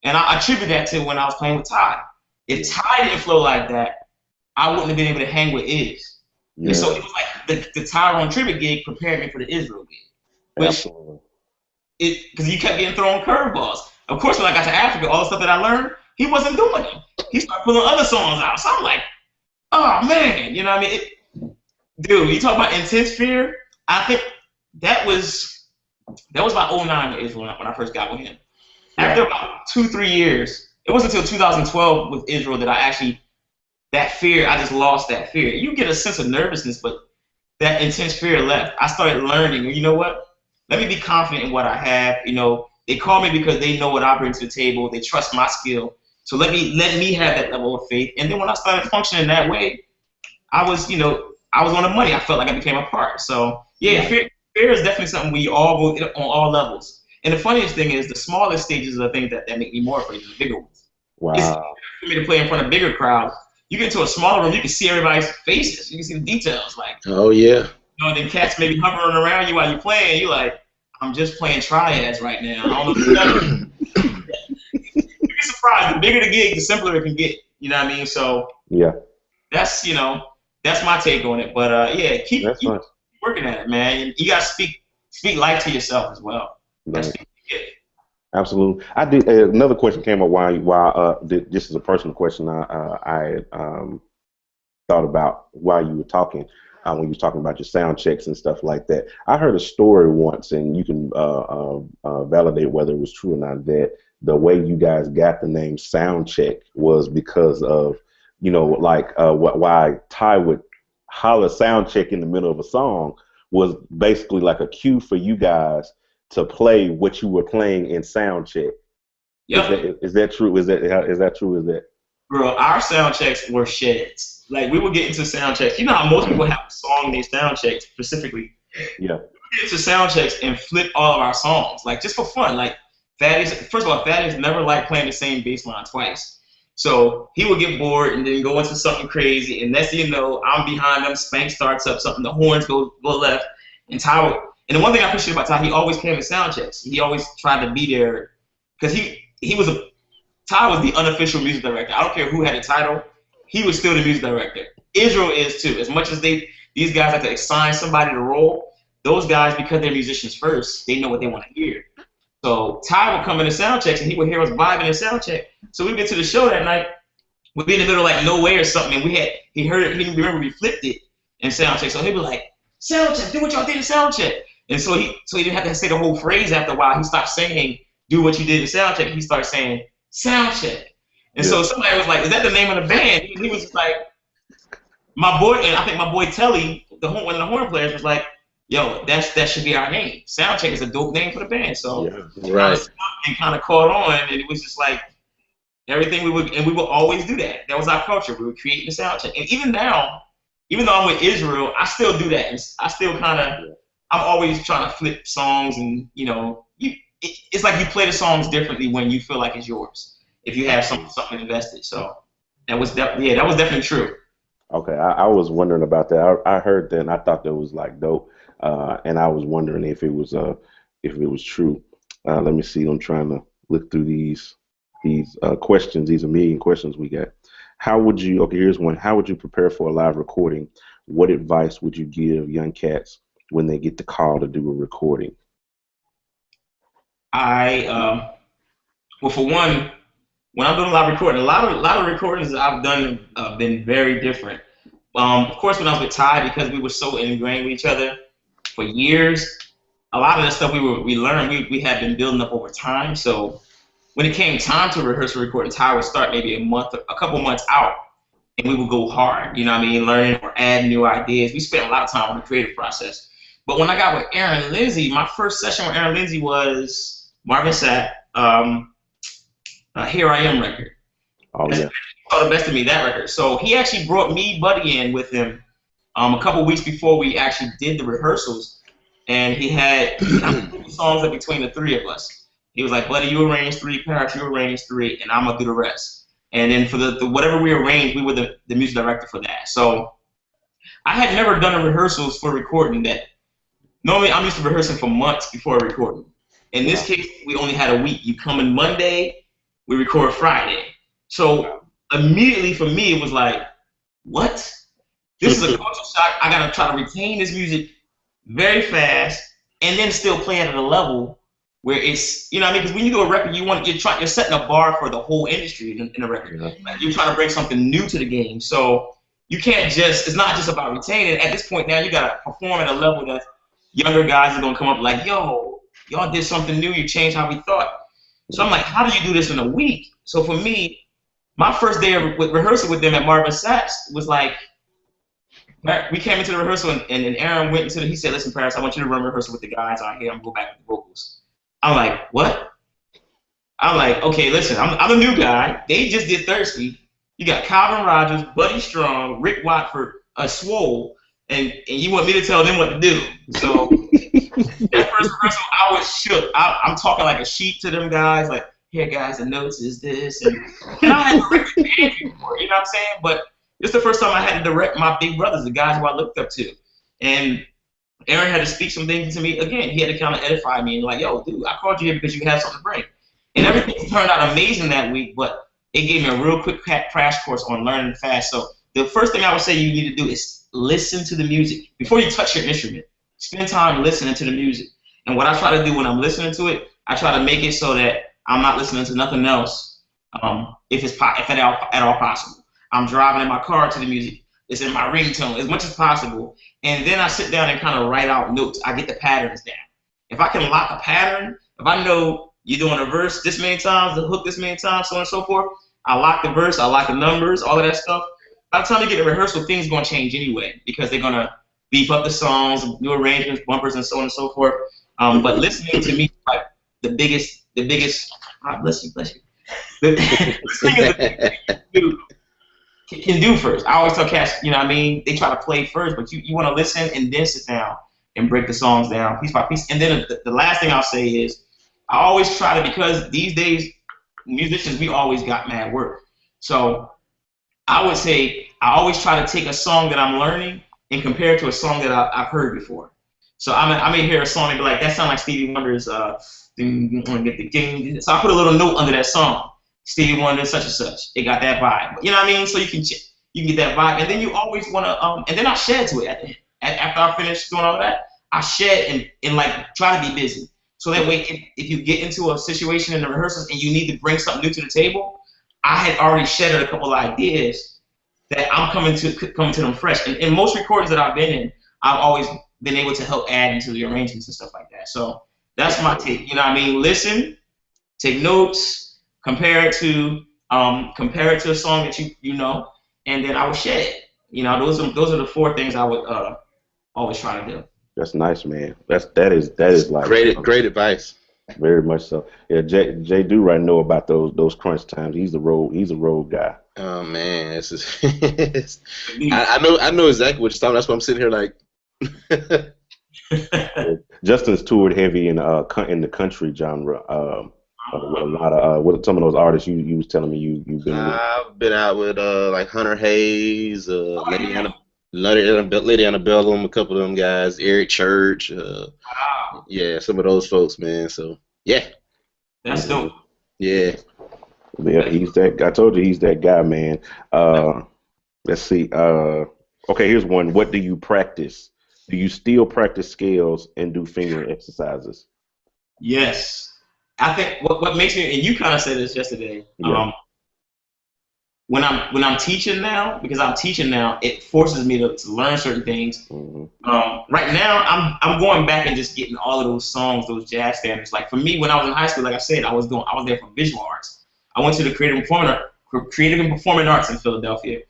And I attribute that to when I was playing with Tye. If Tye didn't flow like that, I wouldn't have been able to hang with Iz. Yeah. And so it was like the Tyrone Tribbett gig prepared me for the Israel gig. Absolutely. Because you kept getting thrown curveballs. Of course, when I got to Africa, all the stuff that I learned, he wasn't doing them. He started pulling other songs out. So I'm like, oh, man. You know what I mean? Dude, you talk about intense fear. I think that was about 09 with Israel when I first got with him. After about 2-3 years, it wasn't until 2012 with Israel that I just lost that fear. You get a sense of nervousness, but that intense fear left. I started learning, you know what? Let me be confident in what I have. You know, they call me because they know what I bring to the table. They trust my skill. So let me have that level of faith. And then when I started functioning that way, I was on the money. I felt like I became a part. So yeah, fear is definitely something we all go on all levels. And the funniest thing is the smallest stages are the things that make me more afraid than the bigger ones. Wow. It's for me to play in front of bigger crowds. You get into a smaller room, you can see everybody's faces. You can see the details. Like, oh yeah. You know, and then cats maybe hovering around you while you're playing. You're like, I'm just playing triads right now. I don't know if you'd be surprised. The bigger the gig, the simpler it can get. You know what I mean? So yeah, that's my take on it. But yeah, keep working at it, man. You gotta speak life to yourself as well. Nice. Absolutely. I did. Another question came up while this is a personal question I thought about while you were talking. When you were talking about your sound checks and stuff like that. I heard a story once, and you can validate whether it was true or not, that the way you guys got the name Soundcheck was because of, why Tye would holler Soundcheck in the middle of a song was basically like a cue for you guys to play what you were playing in Soundcheck. Yep. Is that true? Is that true? Bro, our sound checks were sheds. Like, we would get into sound checks. You know how most people have a song they sound checks specifically. Yeah. We would get into sound checks and flip all of our songs, like, just for fun. Like, first of all, Thaddeus never liked playing the same bass line twice. So he would get bored and then go into something crazy, and next thing you know, I'm behind them, Spank starts up something, the horns go left, and Tye would. And the one thing I appreciate about Tye, he always came to sound checks. He always tried to be there, because Tye was the unofficial music director. I don't care who had the title, he was still the music director. Israel is too. As much as these guys have to assign somebody to role, those guys, because they're musicians first, they know what they want to hear. So Tye would come in the sound checks and he would hear us vibing in sound check. So we'd get to the show that night, we'd be in the middle of like No Way or something, and he heard it, he remember we flipped it in sound check. So he'd be like, sound check, do what y'all did in sound check. And so he didn't have to say the whole phrase after a while. He stopped saying, do what you did in sound check. He started saying, sound check. And so somebody was like, is that the name of the band? He was like, my boy, and I think my boy Telly, one of the horn players, was like, yo, that should be our name. Soundcheck is a dope name for the band. So right. And kind of caught on, and it was just like everything we would always do that. That was our culture. We would create the soundcheck. And even now, even though I'm with Israel, I still do that. And I still I'm always trying to flip songs, and it's like you play the songs differently when you feel like it's yours, if you have something invested. So that was definitely true. Okay, I was wondering about that. I heard that, and I thought that was like dope, and I was wondering if it was true. Let me see. I'm trying to look through these questions. These 1 million questions we got. Here's one. How would you prepare for a live recording? What advice would you give young cats when they get the call to do a recording? Well, for one, when I'm doing a live recording, a lot of recordings that I've done have been very different. Of course, when I was with Tye, because we were so ingrained with each other for years, a lot of the stuff we learned, we had been building up over time. So when it came time to rehearse a recording, Tye would start maybe a couple months out, and we would go hard, learning or adding new ideas. We spent a lot of time on the creative process. But when I got with Aaron Lindsey, my first session with Aaron Lindsey was Marvin Sapp, Here I Am record. Oh yeah. Saw the Best of Me, that record. So he actually brought me, Buddy, in with him a couple weeks before we actually did the rehearsals, and he had songs in between the three of us. He was like, Buddy, you arrange 3, Parris, you arrange 3, and I'm gonna do the rest. And then for the whatever we arranged, we were the music director for that. So I had never done a rehearsals for recording that. Normally, I'm used to rehearsing for months before a recording. In this case, we only had a week. You come in Monday, we record Friday. So immediately for me, it was like, what? This is a culture shock. I gotta try to retain this music very fast, and then still play it at a level where it's, you know what I mean? Because when you do a record, you're setting a bar for the whole industry in a record. Like, you're trying to bring something new to the game. So you can't just, it's not just about retaining. At this point now, you gotta perform at a level that younger guys are gonna come up like, yo, y'all did something new, you changed how we thought. So I'm like, how do you do this in a week? So for me, my first day of rehearsal with them at Marvin Sapp was like, we came into the rehearsal and Aaron went into he said, listen, Parris, I want you to run rehearsal with the guys out here. I'm going to go back with the vocals. I'm like, what? I'm like, okay, listen, I'm a new guy. They just did Thirsty. You got Calvin Rogers, Buddy Strong, Rick Watford, Swole, and you want me to tell them what to do. So that first rehearsal, I was shook. I'm talking like a sheep to them guys, like, here, guys, the notes is this. And I had directed Andrew before, you know what I'm saying? But it's the first time I had to direct my big brothers, the guys who I looked up to. And Aaron had to speak some things to me. Again, he had to kind of edify me and like, yo, dude, I called you here because you have something to bring. And everything turned out amazing that week, but it gave me a real quick crash course on learning fast. So the first thing I would say you need to do is listen to the music. Before you touch your instrument, spend time listening to the music. And what I try to do when I'm listening to it, I try to make it so that I'm not listening to nothing else if at all possible. I'm driving in my car to the music. It's in my ringtone as much as possible. And then I sit down and kind of write out notes. I get the patterns down. If I can lock a pattern, if I know you're doing a verse this many times, the hook this many times, so on and so forth, I lock the verse, I lock the numbers, all of that stuff. By the time you get to rehearsal, things are going to change anyway because they're going to beef up the songs, new arrangements, bumpers, and so on and so forth. But listening to me, like the biggest, bless you. Listening is the biggest can do first. I always tell cats, you know what I mean, they try to play first, but you want to listen and then sit down and break the songs down piece by piece. And then the last thing I'll say is I always try to, because these days musicians, we always got mad work. So I would say I always try to take a song that I'm learning and compare it to a song that I've heard before. So I may hear a song and be like, that sounds like Stevie Wonder's so I put a little note under that song. Stevie Wonder, such and such. It got that vibe. You know what I mean? So you can get that vibe, and then you always want to. And then I shed to it after I finish doing all that. I shed and like try to be busy. So that way, if you get into a situation in the rehearsals and you need to bring something new to the table, I had already shedded a couple of ideas that I'm coming to them fresh. And in most recordings that I've been in, I've always been able to help add into the arrangements and stuff like that. So that's my take. You know what I mean? Listen, take notes. Compare it to a song that you know, and then I would share it. You know, those are the 4 things I would always try to do. That's nice, man. That is like great advice. Very much so. Yeah, Jay do right know about those crunch times. He's a road guy. Oh man, this is I know exactly what you're talking about. That's why I'm sitting here like. Justin's toured heavy in the country genre. A lot of what some of those artists you was telling me you've been with. I've been out with like Hunter Hayes, Lady Antebellum, a couple of them guys, Eric Church, yeah, some of those folks, man. So yeah, that's dope. Yeah, he's that. I told you he's that guy, man. Let's see. Okay, here's one. What do you practice? Do you still practice scales and do finger exercises? Yes. I think what makes me, and you kind of said this yesterday, when I'm teaching now, because I'm teaching now, it forces me to learn certain things. Mm-hmm. Right now, I'm going back and just getting all of those songs, those jazz standards. Like for me, when I was in high school, like I said, I was there for visual arts. I went to the creative and performing arts in Philadelphia.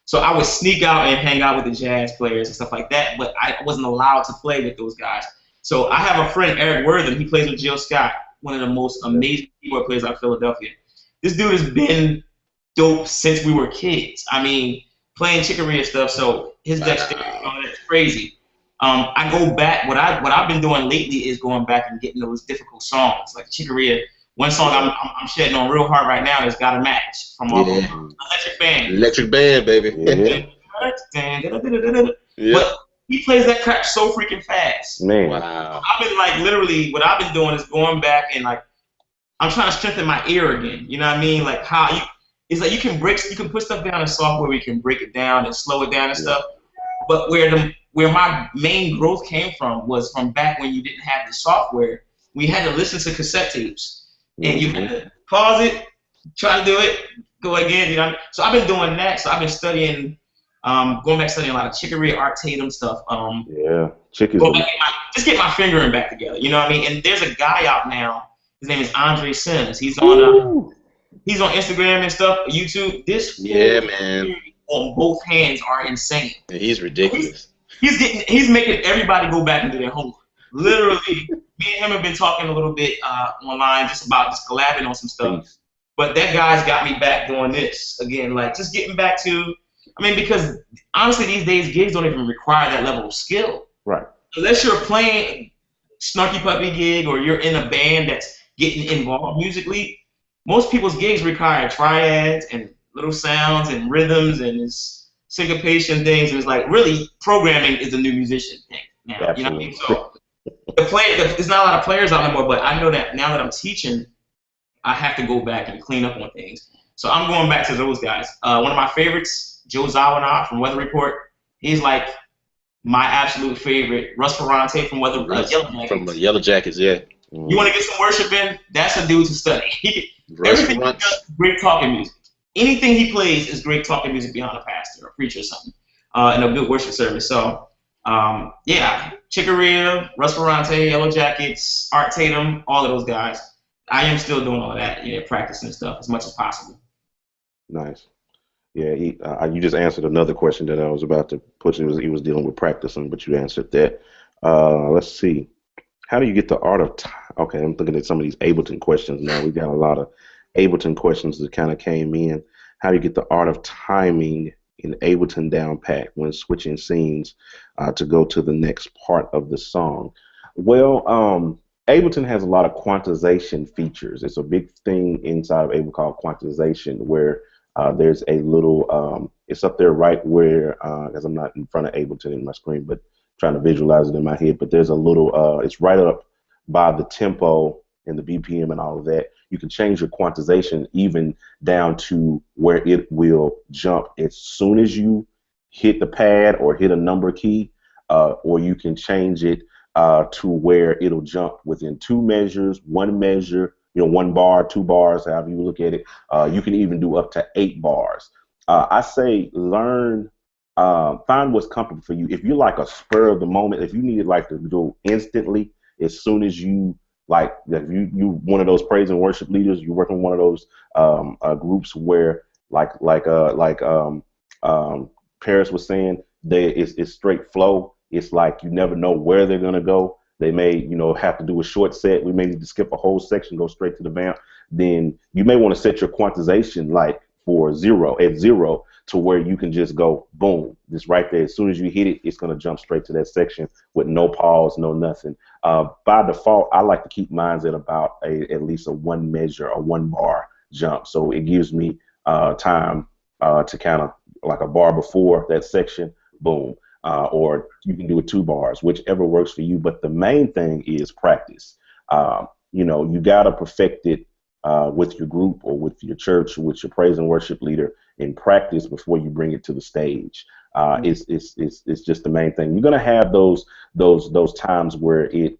So I would sneak out and hang out with the jazz players and stuff like that, but I wasn't allowed to play with those guys. So I have a friend, Eric Wortham. He plays with Jill Scott, one of the most amazing keyboard players out of Philadelphia. this dude has been dope since we were kids. I mean, playing Chicory and stuff. So his dexterity, that's crazy. I go back. What I've been doing lately is going back and getting those difficult songs like Chicory. One song I'm shedding on real hard right now is "Gotta Match" from Electric Band. Electric Band, baby. Yeah. But he plays that crap so freaking fast. Man, wow. I've been like literally what I've been doing is going back and like I'm trying to strengthen my ear again. You know what I mean? Like how it's like you can put stuff down in software where you can break it down and slow it down and stuff. But where my main growth came from was from back when you didn't have the software. We had to listen to cassette tapes, and you had to pause it, try to do it, go again. You know. So I've been doing that. So I've been studying, going back studying a lot of Chicory, Art Tatum stuff. Just get my fingering back together. You know what I mean? And there's a guy out now. His name is Andre Sims. He's on Instagram and stuff, YouTube. Man. On both hands are insane. Yeah, he's ridiculous. He's making everybody go back and do their homework. Literally, me and him have been talking a little bit online just collabing on some stuff. But that guy's got me back doing this again, like just getting back to. I mean, because honestly, these days gigs don't even require that level of skill. Right. Unless you're playing Snarky Puppy gig or you're in a band that's getting involved musically, most people's gigs require triads and little sounds and rhythms and this syncopation things, and it's like really programming is a new musician thing now. Absolutely. You know what I mean? So there's not a lot of players out anymore, but I know that now that I'm teaching, I have to go back and clean up on things. So I'm going back to those guys. One of my favorites, Joe Zawinul from Weather Report. He's like my absolute favorite. Russ Ferrante from Yellow Jackets. From the Yellow Jackets, yeah. You want to get some worship in? That's a dude to study. Everything he does is great talking music. Anything he plays is great talking music behind a pastor or preacher or something, in a good worship service. So, Chicory, Russ Ferrante, Yellow Jackets, Art Tatum, all of those guys. I am still doing all of that, practicing stuff as much as possible. Nice. Yeah, you just answered another question that I was about to put. He was dealing with practicing, but you answered that. Let's see. How do you get the art of okay, I'm looking at some of these Ableton questions now. We got a lot of Ableton questions that kind of came in. How do you get the art of timing in Ableton down pat when switching scenes to go to the next part of the song? Well, Ableton has a lot of quantization features. It's a big thing inside of Ableton called quantization, where there's a little, it's up there right where, as I'm not in front of Ableton in my screen, but trying to visualize it in my head, but there's a little, it's right up by the tempo and the BPM and all of that. You can change your quantization even down to where it will jump as soon as you hit the pad or hit a number key, or you can change it to where it'll jump within 2 measures, 1 measure, 1 bar, 2 bars, however you look at it. You can even do up to 8 bars. I say find what's comfortable for you. If you're like a spur of the moment, if you need it like to do instantly, as soon as you like, if you one of those praise and worship leaders, you're working one of those groups where like Parris was saying, it's straight flow. It's like you never know where they're gonna go. They may, have to do a short set. We may need to skip a whole section, go straight to the vamp. Then you may want to set your quantization like for 0 to where you can just go boom, just right there. As soon as you hit it, it's gonna jump straight to that section with no pause, no nothing. By default, I like to keep mine at about at least a 1 measure or 1 bar jump, so it gives me time to kind of like a bar before that section, boom. Or you can do it 2 bars, whichever works for you. But the main thing is practice. You gotta perfect it with your group or with your church or with your praise and worship leader in practice before you bring it to the stage. It's just the main thing. You're gonna have those times where it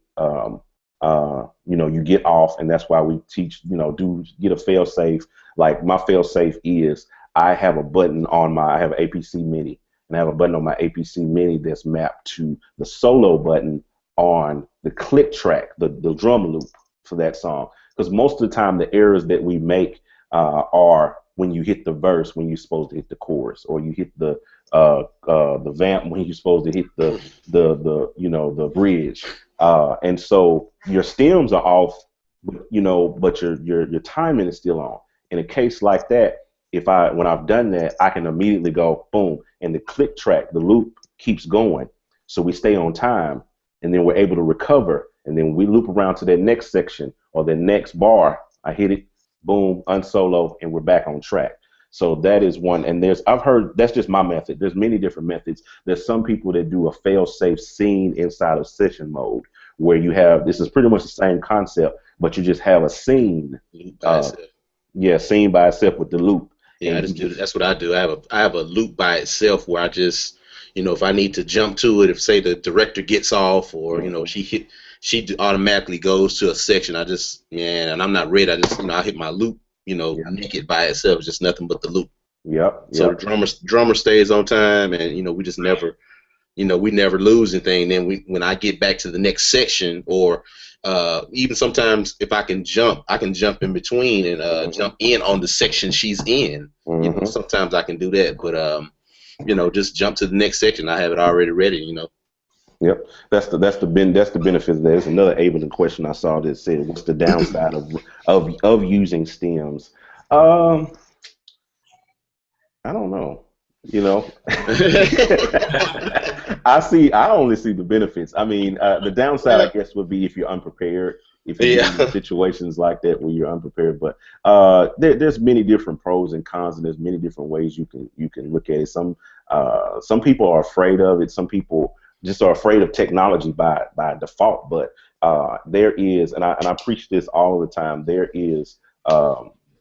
you get off, and that's why we teach do get a fail safe. Like my fail safe is I have a button on I have an APC Mini. And I have a button on my APC Mini that's mapped to the solo button on the click track, the drum loop for that song. Because most of the time, the errors that we make are when you hit the verse when you're supposed to hit the chorus, or you hit the vamp when you're supposed to hit the bridge. And so your stems are off, but your timing is still on. in a case like that, when I've done that, I can immediately go boom, and the click track, the loop keeps going, so we stay on time, and then we're able to recover, and then we loop around to that next section or the next bar. I hit it, boom, unsolo, and we're back on track. So that is one, and I've heard, that's just my method. There's many different methods. There's some people that do a fail-safe scene inside of session mode, where you have, this is pretty much the same concept, but you just have a scene, scene by itself with the loop. Yeah, that's what I do. I have a loop by itself where I just, if I need to jump to it, if say the director gets off, or she automatically goes to a section, and I'm not ready. I just I hit my loop. Naked by itself, it's just nothing but the loop. Yep. So the drummer stays on time, and we just never, we never lose anything. Then when I get back to the next section, or even sometimes if I can jump in between and jump in on the section she's in. Sometimes I can do that, but just jump to the next section. I have it already ready. Yep, that's the benefit of that. There's another Ableton question I saw that said, "What's the downside of using stems?" I don't know. I only see the benefits. I mean, the downside, I guess, would be if you're unprepared. If you're in situations like that where you're unprepared, but there's many different pros and cons, and there's many different ways you can look at it. Some people are afraid of it. Some people just are afraid of technology by default, but there is, and I preach this all the time, there is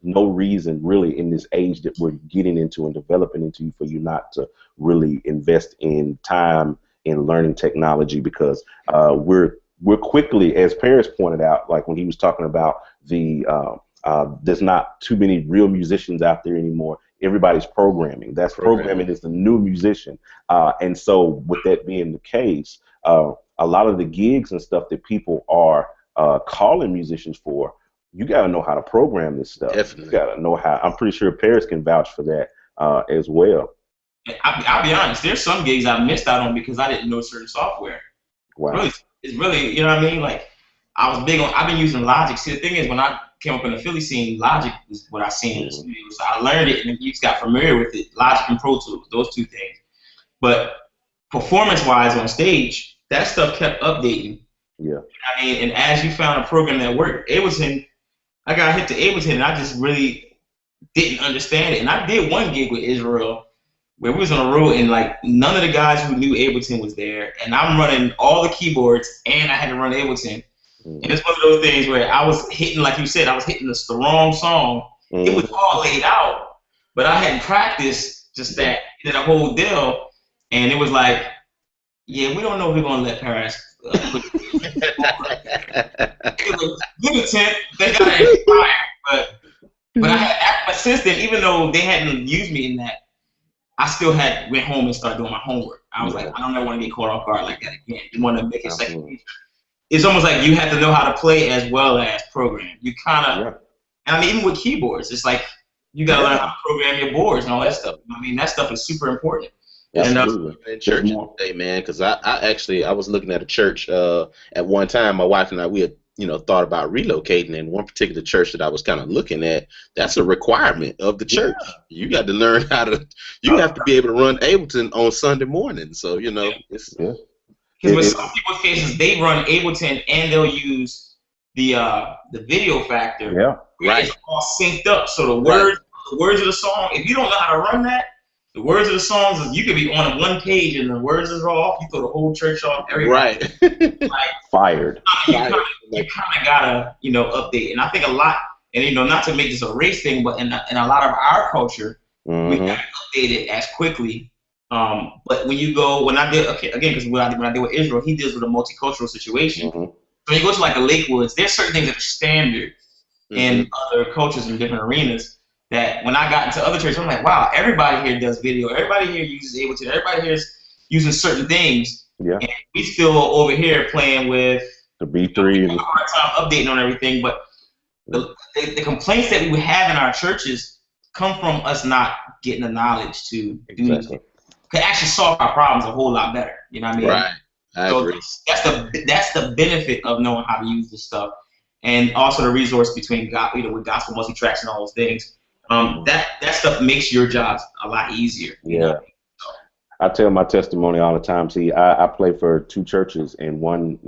no reason really in this age that we're getting into and developing into for you not to really invest in time in learning technology, because we're quickly, as Parris pointed out, like when he was talking about there's not too many real musicians out there anymore. Everybody's programming. Programming is the new musician. And so with that being the case, a lot of the gigs and stuff that people are calling musicians for, you got to know how to program this stuff. Definitely. You got to know how. I'm pretty sure Parris can vouch for that as well. I'll be honest. There's some gigs I missed out on because I didn't know certain software. Wow. It's really, you know what I mean? Like, I've been using Logic. See, the thing is, when I came up in the Philly scene, Logic was what I seen in the studio. So I learned it, and you just got familiar with it. Logic and Pro Tools, those two things. But performance-wise on stage, that stuff kept updating. Yeah. I mean, and as you found a program that worked, Ableton, I got hit to Ableton, and I just really didn't understand it. And I did one gig with Israel where we was on the road, and like none of the guys who knew Ableton was there, and I'm running all the keyboards, and I had to run Ableton. And it's one of those things where I was hitting, like you said, I was hitting the wrong song. It was all laid out, but I hadn't practiced just that, did a whole deal, and it was like, yeah, we don't know if we're gonna let Parris put give a 10, they got inspired, but since then, even though they hadn't used me in that, I still went home and started doing my homework. I was like, I don't ever want to get caught off guard like that again. You want to make it second nature. It's almost like you have to know how to play as well as program. You kind of, and I mean, even with keyboards, it's like you got to learn how to program your boards and all that stuff. I mean, that stuff is super important. Absolutely. In church today, man, because I was looking at a church at one time. My wife and I, we had thought about relocating, and one particular church that I was kind of looking at, that's a requirement of the church. You got to learn you have to be able to run Ableton on Sunday morning. So it's because with some people's cases, they run Ableton and they'll use the video factor. Yeah, right. It's all synced up, so the words of the song, if you don't know how to run that, the words of the songs, you could be on one page and the words are off. You throw the whole church off. Everybody. Right. Like, fired. You kind of gotta, update. And I think a lot, and not to make this a race thing, but in a lot of our culture, we gotta update it as quickly. But when I did, because when I did with Israel, he deals with a multicultural situation. So when you go to like the Lakewoods, there's certain things that are standard in other cultures in different arenas. That when I got into other churches, I'm like, wow, everybody here does video. Everybody here uses Ableton. Everybody here is using certain things. Yeah. And we still over here playing with the B3. We have a hard time updating on everything. But the complaints that we would have in our churches come from us not getting the knowledge to do music. Could actually solve our problems a whole lot better. You know what I mean? Right. I agree. That's the benefit of knowing how to use this stuff. And also the resource between with Gospel Multitracks and all those things. That stuff makes your jobs a lot easier. You know? I tell my testimony all the time. See, I play for 2 churches, and one,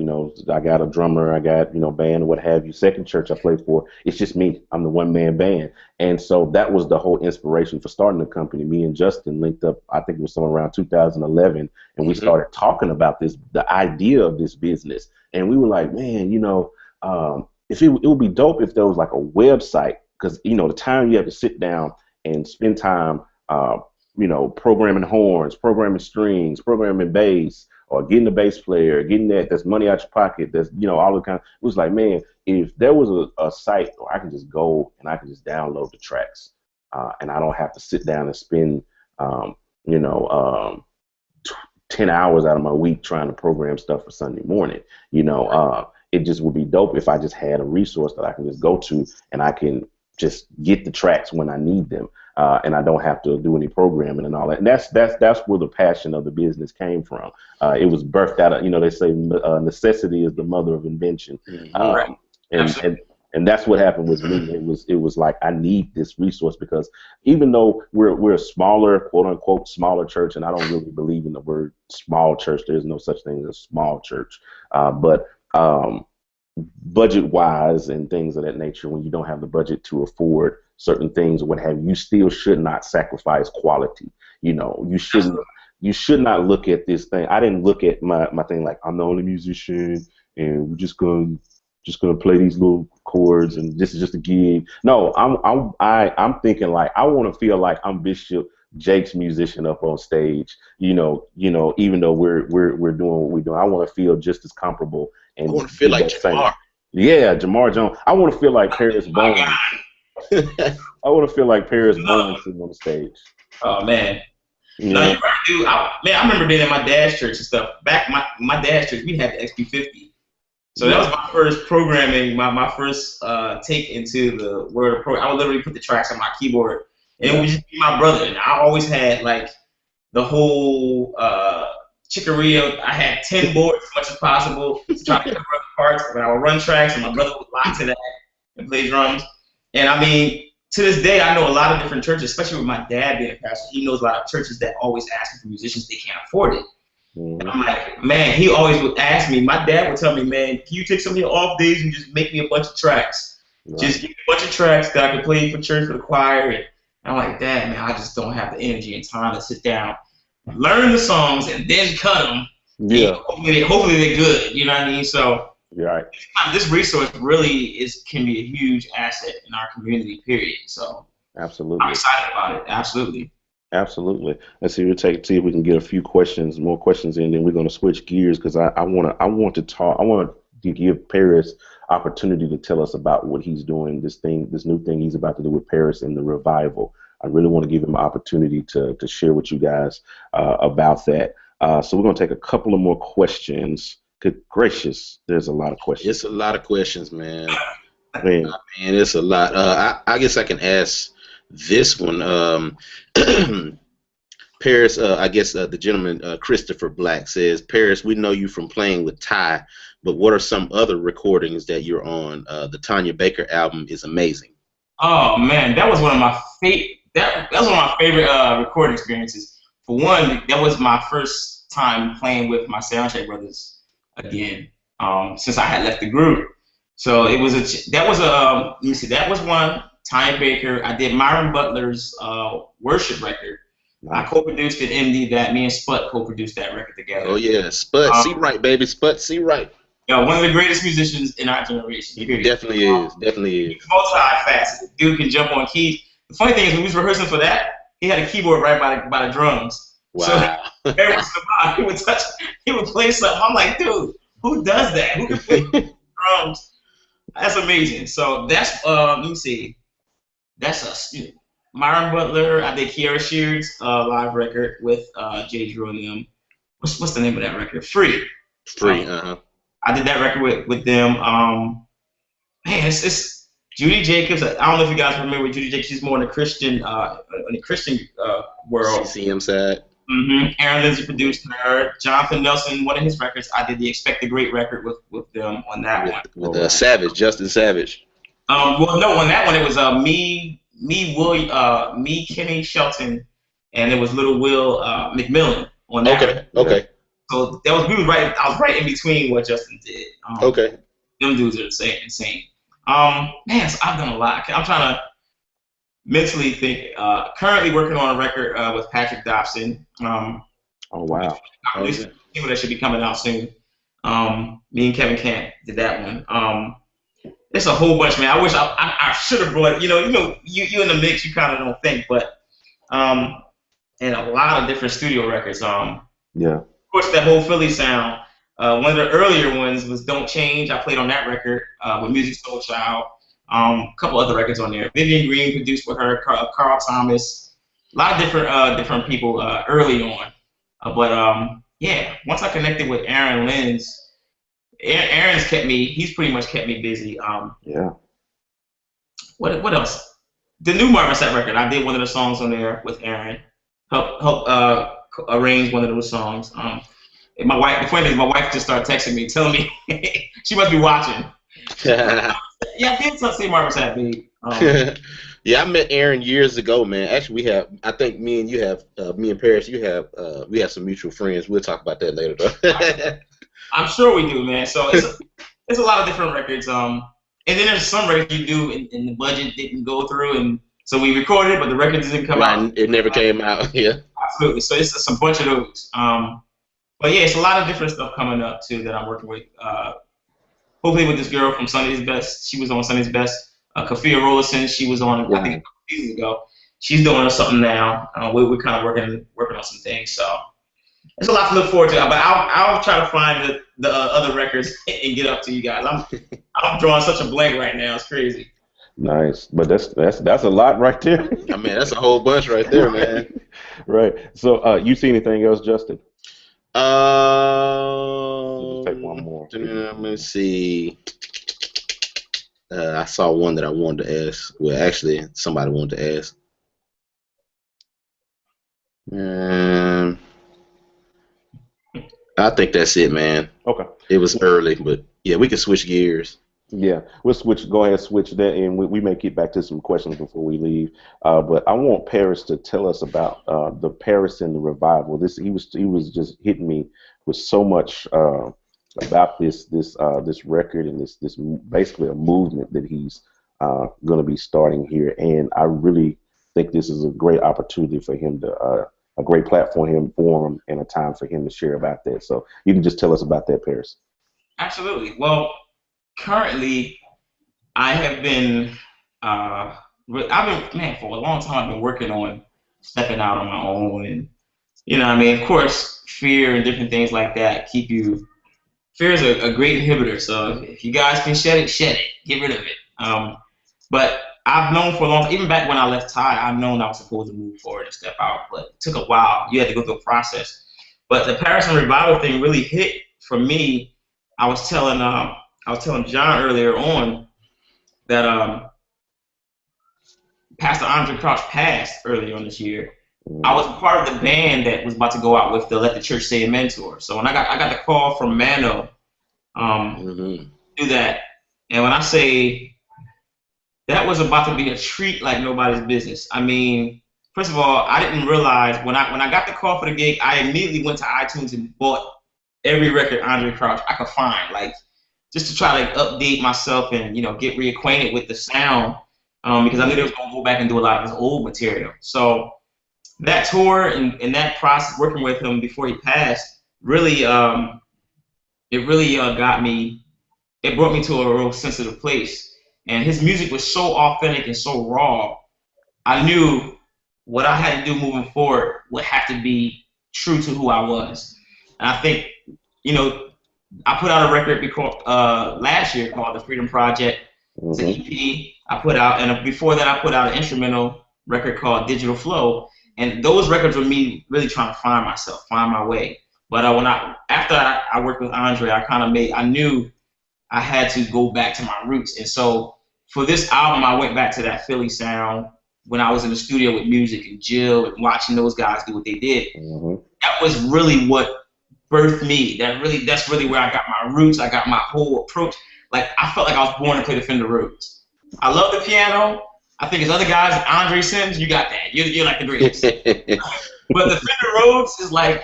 I got a drummer, I got, band, what have you. Second church I play for, it's just me. I'm the one-man band. And so that was the whole inspiration for starting the company. Me and Justin linked up, I think it was somewhere around 2011, and we started talking about the idea of this business. And we were like, man, if it would be dope if there was like a website, because, the time you have to sit down and spend time, programming horns, programming strings, programming bass, or getting a bass player, getting that's money out your pocket, that's, all the kind. It was like, man, if there was a site where I can just go and I can just download the tracks, and I don't have to sit down and spend, 10 hours out of my week trying to program stuff for Sunday morning, it just would be dope if I just had a resource that I can just go to and I can just get the tracks when I need them. And I don't have to do any programming and all that. And that's where the passion of the business came from. It was birthed out of, they say necessity is the mother of invention. Right. And that's what happened with me. It was like, I need this resource, because even though we're a smaller, quote unquote, smaller church, and I don't really believe in the word small church. There's no such thing as a small church. But budget wise and things of that nature, when you don't have the budget to afford certain things or what have you, you still should not sacrifice quality. You should not look at this thing. I didn't look at my thing like, I'm the only musician and we're just gonna play these little chords and this is just a gig. No, I'm thinking like, I want to feel like I'm Bishop Jake's musician up on stage. Even though we're doing what we're doing, I want to feel just as comparable. And I want to feel like Jamar. Yeah, Jamar Jones. I want to feel like Parris Bowens. I want to feel like Parris Bowens sitting on the stage. Oh man. No, you right, dude. I remember being at my dad's church and stuff. Back my dad's church, we had the XP50. So that was my first programming, my first take into the word of program. I would literally put the tracks on my keyboard, and it would just be my brother. And I always had like the whole chicory. I had 10 boards as much as possible to try to cover up parts. When I would run tracks, and my brother would lock to that and play drums. And I mean, to this day, I know a lot of different churches, especially with my dad being a pastor. He knows a lot of churches that always ask for musicians, they can't afford it. And I'm like, man, he always would ask me. My dad would tell me, man, can you take some of your off days and just make me a bunch of tracks? Right. Just give me a bunch of tracks that I can play for church, for the choir. And I'm like, Dad, man, I just don't have the energy and time to sit down, learn the songs, and then cut them. Yeah. Hopefully they're good. You know what I mean? So right. This resource really can be a huge asset in our community, period. So absolutely. I'm excited about it. Absolutely. Absolutely. Let's see. See if we can get a few more questions in. Then we're going to switch gears, because I want to give Parris opportunity to tell us about what he's doing. This new thing he's about to do with Parris and the revival. I really want to give him an opportunity to share with you guys about that. So we're going to take a couple of more questions. Good gracious, there's a lot of questions. It's a lot of questions, man. Man, it's a lot. I guess I can ask this one. Parris, I guess the gentleman, Christopher Black, says, Parris, we know you from playing with Tye, but what are some other recordings that you're on? The Tanya Baker album is amazing. Oh man, that was one of my favorite recording experiences. For one, that was my first time playing with my Soundcheck brothers again, since I had left the group. So that was one. Tye Baker. I did Myron Butler's worship record. Nice. I co-produced it. MD that. Me and Sput co-produced that record together. Oh yeah, Sput, see right, baby. Sput, see right. One of the greatest musicians in our generation. He definitely is. Definitely is. He's multi-faceted. Dude can jump on keys. The funny thing is, when we was rehearsing for that, he had a keyboard right by the drums. Wow. So every once in a while, he would play something. I'm like, dude, who does that? Who can play drums? That's amazing. So that's let me see. That's us. Myron Butler. I did Kierra Sheard's live record with Jay Drew and them. What's the name of that record? Free. I did that record with them. Man, it's Judy Jacobs. I don't know if you guys remember Judy Jacobs. She's more in the Christian world. CCM side. Aaron Lindsey produced her. Jonathan Nelson, one of his records, I did the Expect the Great record with them on that one. With Savage, Justin Savage. Well, no, on that one it was me, me, Kenny Shelton, and it was Little Will McMillan on that. Okay. Okay. So that was I was right in between what Justin did. Okay. Them dudes are insane. Man, so I've done a lot. I'm trying to mentally think. Currently working on a record with Patrick Dobson. Oh wow. That should be coming out soon. Me and Kevin Camp did that one. It's a whole bunch, man. I wish I should have brought. You in the mix, you kind of don't think, but and a lot of different studio records. Yeah. Of course, that whole Philly sound. One of the earlier ones was "Don't Change." I played on that record with Music Soul Child. A couple other records on there. Vivian Green produced with her. Carl Thomas. A lot of different people early on. Yeah. Once I connected with Aaron Lenz, Aaron's he's pretty much kept me busy. Yeah. What else? The new Marvin Sapp record. I did one of the songs on there with Aaron. Help arrange one of those songs. My wife. The funny thing is, my wife just started texting me, telling me she must be watching. Yeah, I did say Marvin Sapp, babe. Yeah, I met Aaron years ago, man. Actually, I think me and Parris, we have some mutual friends. We'll talk about that later, though. I'm sure we do, man. So it's a lot of different records. And then there's some records you do, and the budget didn't go through, and so we recorded, but the record didn't come out. It never came out. Yeah. Absolutely. So it's a bunch of those. But yeah, it's a lot of different stuff coming up too that I'm working with. Hopefully with this girl from Sunday's Best. She was on Sunday's Best. Kafia Rolison, she was on I think a couple seasons ago. She's doing something now. We're kind of working on some things. So there's a lot to look forward to. But I'll try to find the other records and get up to you guys. I'm drawing such a blank right now. It's crazy. Nice, but that's a lot right there. I mean, that's a whole bunch right there, man. Right. So, you see anything else, Justin? Just take one more. Let me see. I saw one that I wanted to ask. Well, actually, somebody wanted to ask. I think that's it, man. Okay. It was early, but yeah, we can switch gears. Yeah, we'll switch. Go ahead, switch that, and we may get back to some questions before we leave. But I want Parris to tell us about the Parris and the Revival. He was just hitting me with so much about this record and this basically a movement that he's going to be starting here, and I really think this is a great opportunity for him to a great platform for him and a time for him to share about that. So you can just tell us about that, Parris. Absolutely. Well, currently, I have been for a long time. I've been working on stepping out on my own, and I mean, of course, fear and different things like that keep you. Fear is a great inhibitor, so if you guys can shed it, get rid of it. But I've known for a long time, even back when I left Tye, I've known I was supposed to move forward and step out, but it took a while. You had to go through a process. But the Parris and Revival thing really hit for me. I was telling John earlier on that Pastor Andre Crouch passed earlier on this year. I was part of the band that was about to go out with the Let the Church Say Amen tour. So when I got the call from Mano to do that, and when I say that was about to be a treat like nobody's business. I mean, first of all, I didn't realize when I got the call for the gig, I immediately went to iTunes and bought every record Andre Crouch I could find, like just to try to update myself and get reacquainted with the sound, because I knew they was gonna go back and do a lot of his old material. So that tour and that process, working with him before he passed, really got me. It brought me to a real sensitive place. And his music was so authentic and so raw. I knew what I had to do moving forward would have to be true to who I was. And I think, I put out a record last year called The Freedom Project. It's an EP I put out. And before that, I put out an instrumental record called Digital Flow. And those records were me really trying to find myself, find my way. But after I worked with Andre, I knew I had to go back to my roots. And so for this album, I went back to that Philly sound when I was in the studio with Music and Jill and watching those guys do what they did. That was really what birthed me. That's really where I got my roots. I got my whole approach. Like, I felt like I was born to play the Fender Rhodes. I love the piano. I think as other guys, Andre Sims, you got that. You're like the greatest. But the Fender Rhodes is like,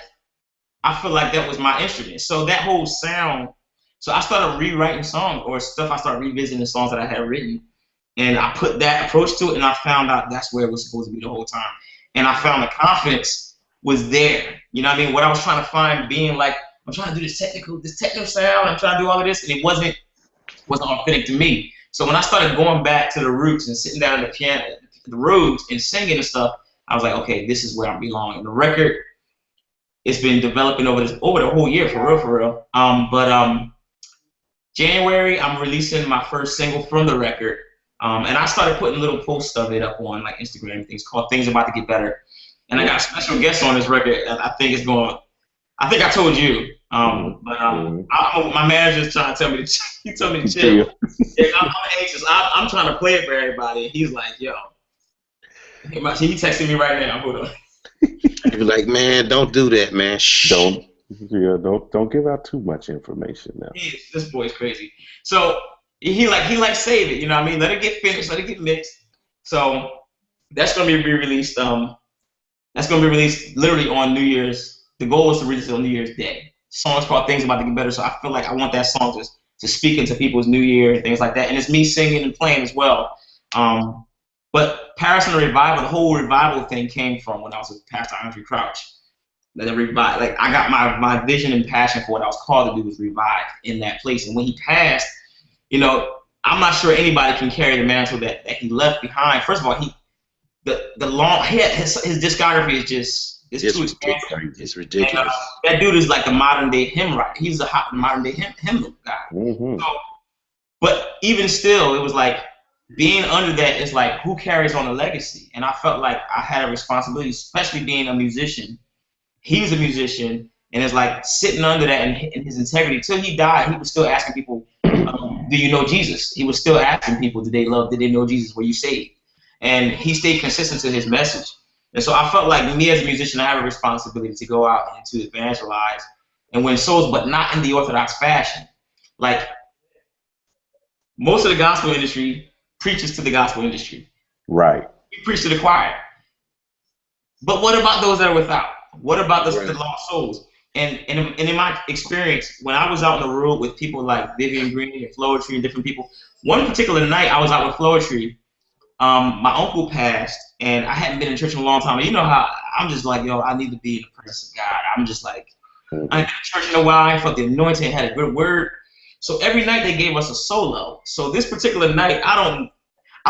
I feel like that was my instrument. So that whole sound, so I started rewriting songs or stuff. I started revisiting the songs that I had written. And I put that approach to it, and I found out that's where it was supposed to be the whole time. And I found the confidence was there. You know what I mean? What I was trying to find being like, I'm trying to do this techno sound, I'm trying to do all of this, and it wasn't authentic to me. So when I started going back to the roots and sitting down at the piano, the roots, and singing and stuff, I was like, okay, this is where I belong. And the record, it's been developing over the whole year, for real. January, I'm releasing my first single from the record, and I started putting little posts of it up on like Instagram things called "Things About to Get Better." And I got a special guest on this record. And I think it's going. I think I told you. My manager's trying to tell me to. He told me to chill. Yeah, I'm anxious. I'm trying to play it for everybody. And he's like, "Yo," he texting me right now. Hold on. You're like, man, don't do that, man. Shh. Don't give out too much information now. This boy's crazy. So he like save it. You know what I mean? Let it get finished. Let it get mixed. So that's gonna be released. That's gonna be released literally on New Year's. The goal is to release it on New Year's Day. The song's called "Things About to Get Better," so I feel like I want that song to speak into people's New Year and things like that. And it's me singing and playing as well. But Parris and the Revival, the whole revival thing came from when I was with Pastor Andre Crouch. I got my vision and passion for what I was called to do was revive in that place. And when he passed, you know, I'm not sure anybody can carry the mantle that he left behind. First of all, his discography is just. It's too expensive. It's ridiculous. And, that dude is like the modern day hymn writer. He's a modern day hymn guy. Mm-hmm. So, but even still, it was like being under that is like who carries on the legacy. And I felt like I had a responsibility, especially being a musician. He was a musician, and it's like sitting under that and his integrity. Till he died, he was still asking people, "Do you know Jesus?" He was still asking people, "Did they know Jesus? Were you saved?" And he stayed consistent to his message. And so I felt like me as a musician, I have a responsibility to go out and to evangelize and win souls, but not in the orthodox fashion. Like most of the gospel industry preaches to the gospel industry. Right. We preach to the choir. But what about those that are without? What about the lost souls? And in my experience, when I was out on the road with people like Vivian Green and Floetry and different people, one particular night I was out with Floetry. My uncle passed, and I hadn't been in church in a long time. And you know how I'm just like, yo, I need to be in the presence of God. I'm just like, I ain't been in church in a while. I felt the anointing, had a good word. So every night they gave us a solo. So this particular night, I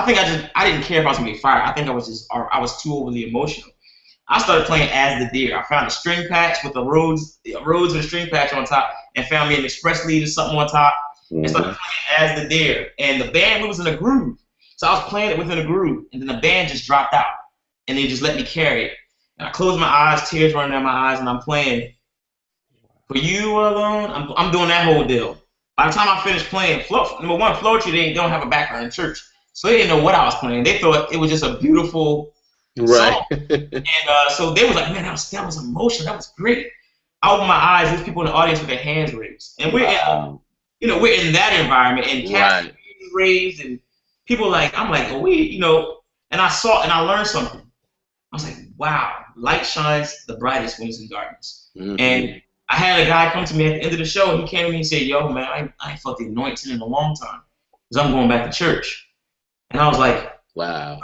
didn't care if I was gonna get fired. I think I was too overly emotional. I started playing As the Deer. I found a string patch with the Rhodes with a string patch on top, and found me an express lead or something on top, and started playing As the Deer. And the band was in a groove. So I was playing it within a groove, and then the band just dropped out, and they just let me carry it. And I closed my eyes, tears running down my eyes, and I'm playing For You Alone. I'm doing that whole deal. By the time I finished playing, number one, Floetry, they don't have a background in church, so they didn't know what I was playing. They thought it was just a beautiful song. And so they was like, man, that was emotional. That was great. I opened my eyes. There's people in the audience with their hands raised, and we're in that environment, and cats raised and. People I'm like, and I learned something. I was like, wow, light shines the brightest when it's in darkness. Mm-hmm. And I had a guy come to me at the end of the show, and he came to me and said, yo, man, I ain't felt the anointing in a long time because I'm going back to church. And I was like, wow.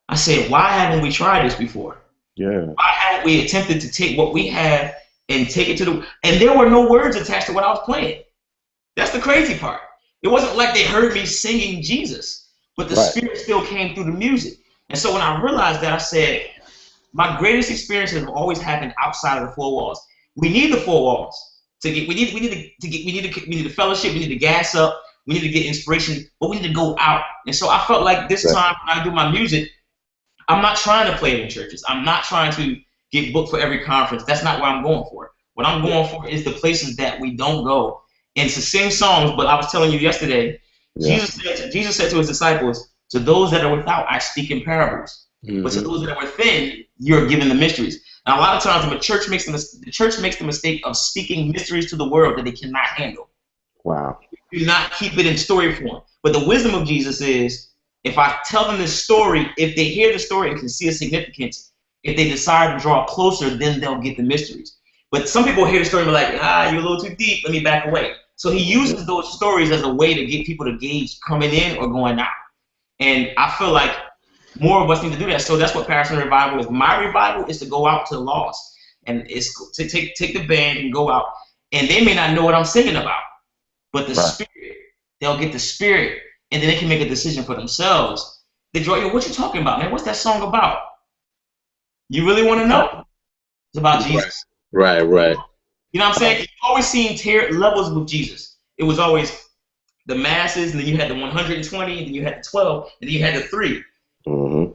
I said, why haven't we tried this before? Yeah. Why haven't we attempted to take what we have and take it and there were no words attached to what I was playing. That's the crazy part. It wasn't like they heard me singing Jesus, but the Spirit still came through the music. And so when I realized that, I said, my greatest experiences have always happened outside of the four walls. We need the four walls to get. We need the fellowship. We need to gas up. We need to get inspiration, but we need to go out. And so I felt like this time when I do my music, I'm not trying to play it in churches. I'm not trying to get booked for every conference. That's not what I'm going for. What I'm going for is the places that we don't go. And to sing songs, but I was telling you yesterday, Jesus said to his disciples, to those that are without, I speak in parables. Mm-hmm. But to those that are within, you're given the mysteries. Now, a lot of times when the church makes the mistake of speaking mysteries to the world that they cannot handle. Wow. Do not keep it in story form. But the wisdom of Jesus is, If I tell them this story, if they hear the story and can see a significance, if they decide to draw closer, then they'll get the mysteries. But some people hear the story and be like, you're a little too deep, let me back away. So he uses those stories as a way to get people to gauge coming in or going out. And I feel like more of us need to do that. So that's what Parris Revival is. My revival is to go out to the lost. And it's to take the band and go out. And they may not know what I'm singing about. But the spirit, they'll get the spirit. And then they can make a decision for themselves. They draw, yo, what you talking about, man? What's that song about? You really want to know? It's about Jesus. Right. You know what I'm saying? You've always seen levels with Jesus. It was always the masses, and then you had the 120, and then you had the 12, and then you had the 3. Mm-hmm.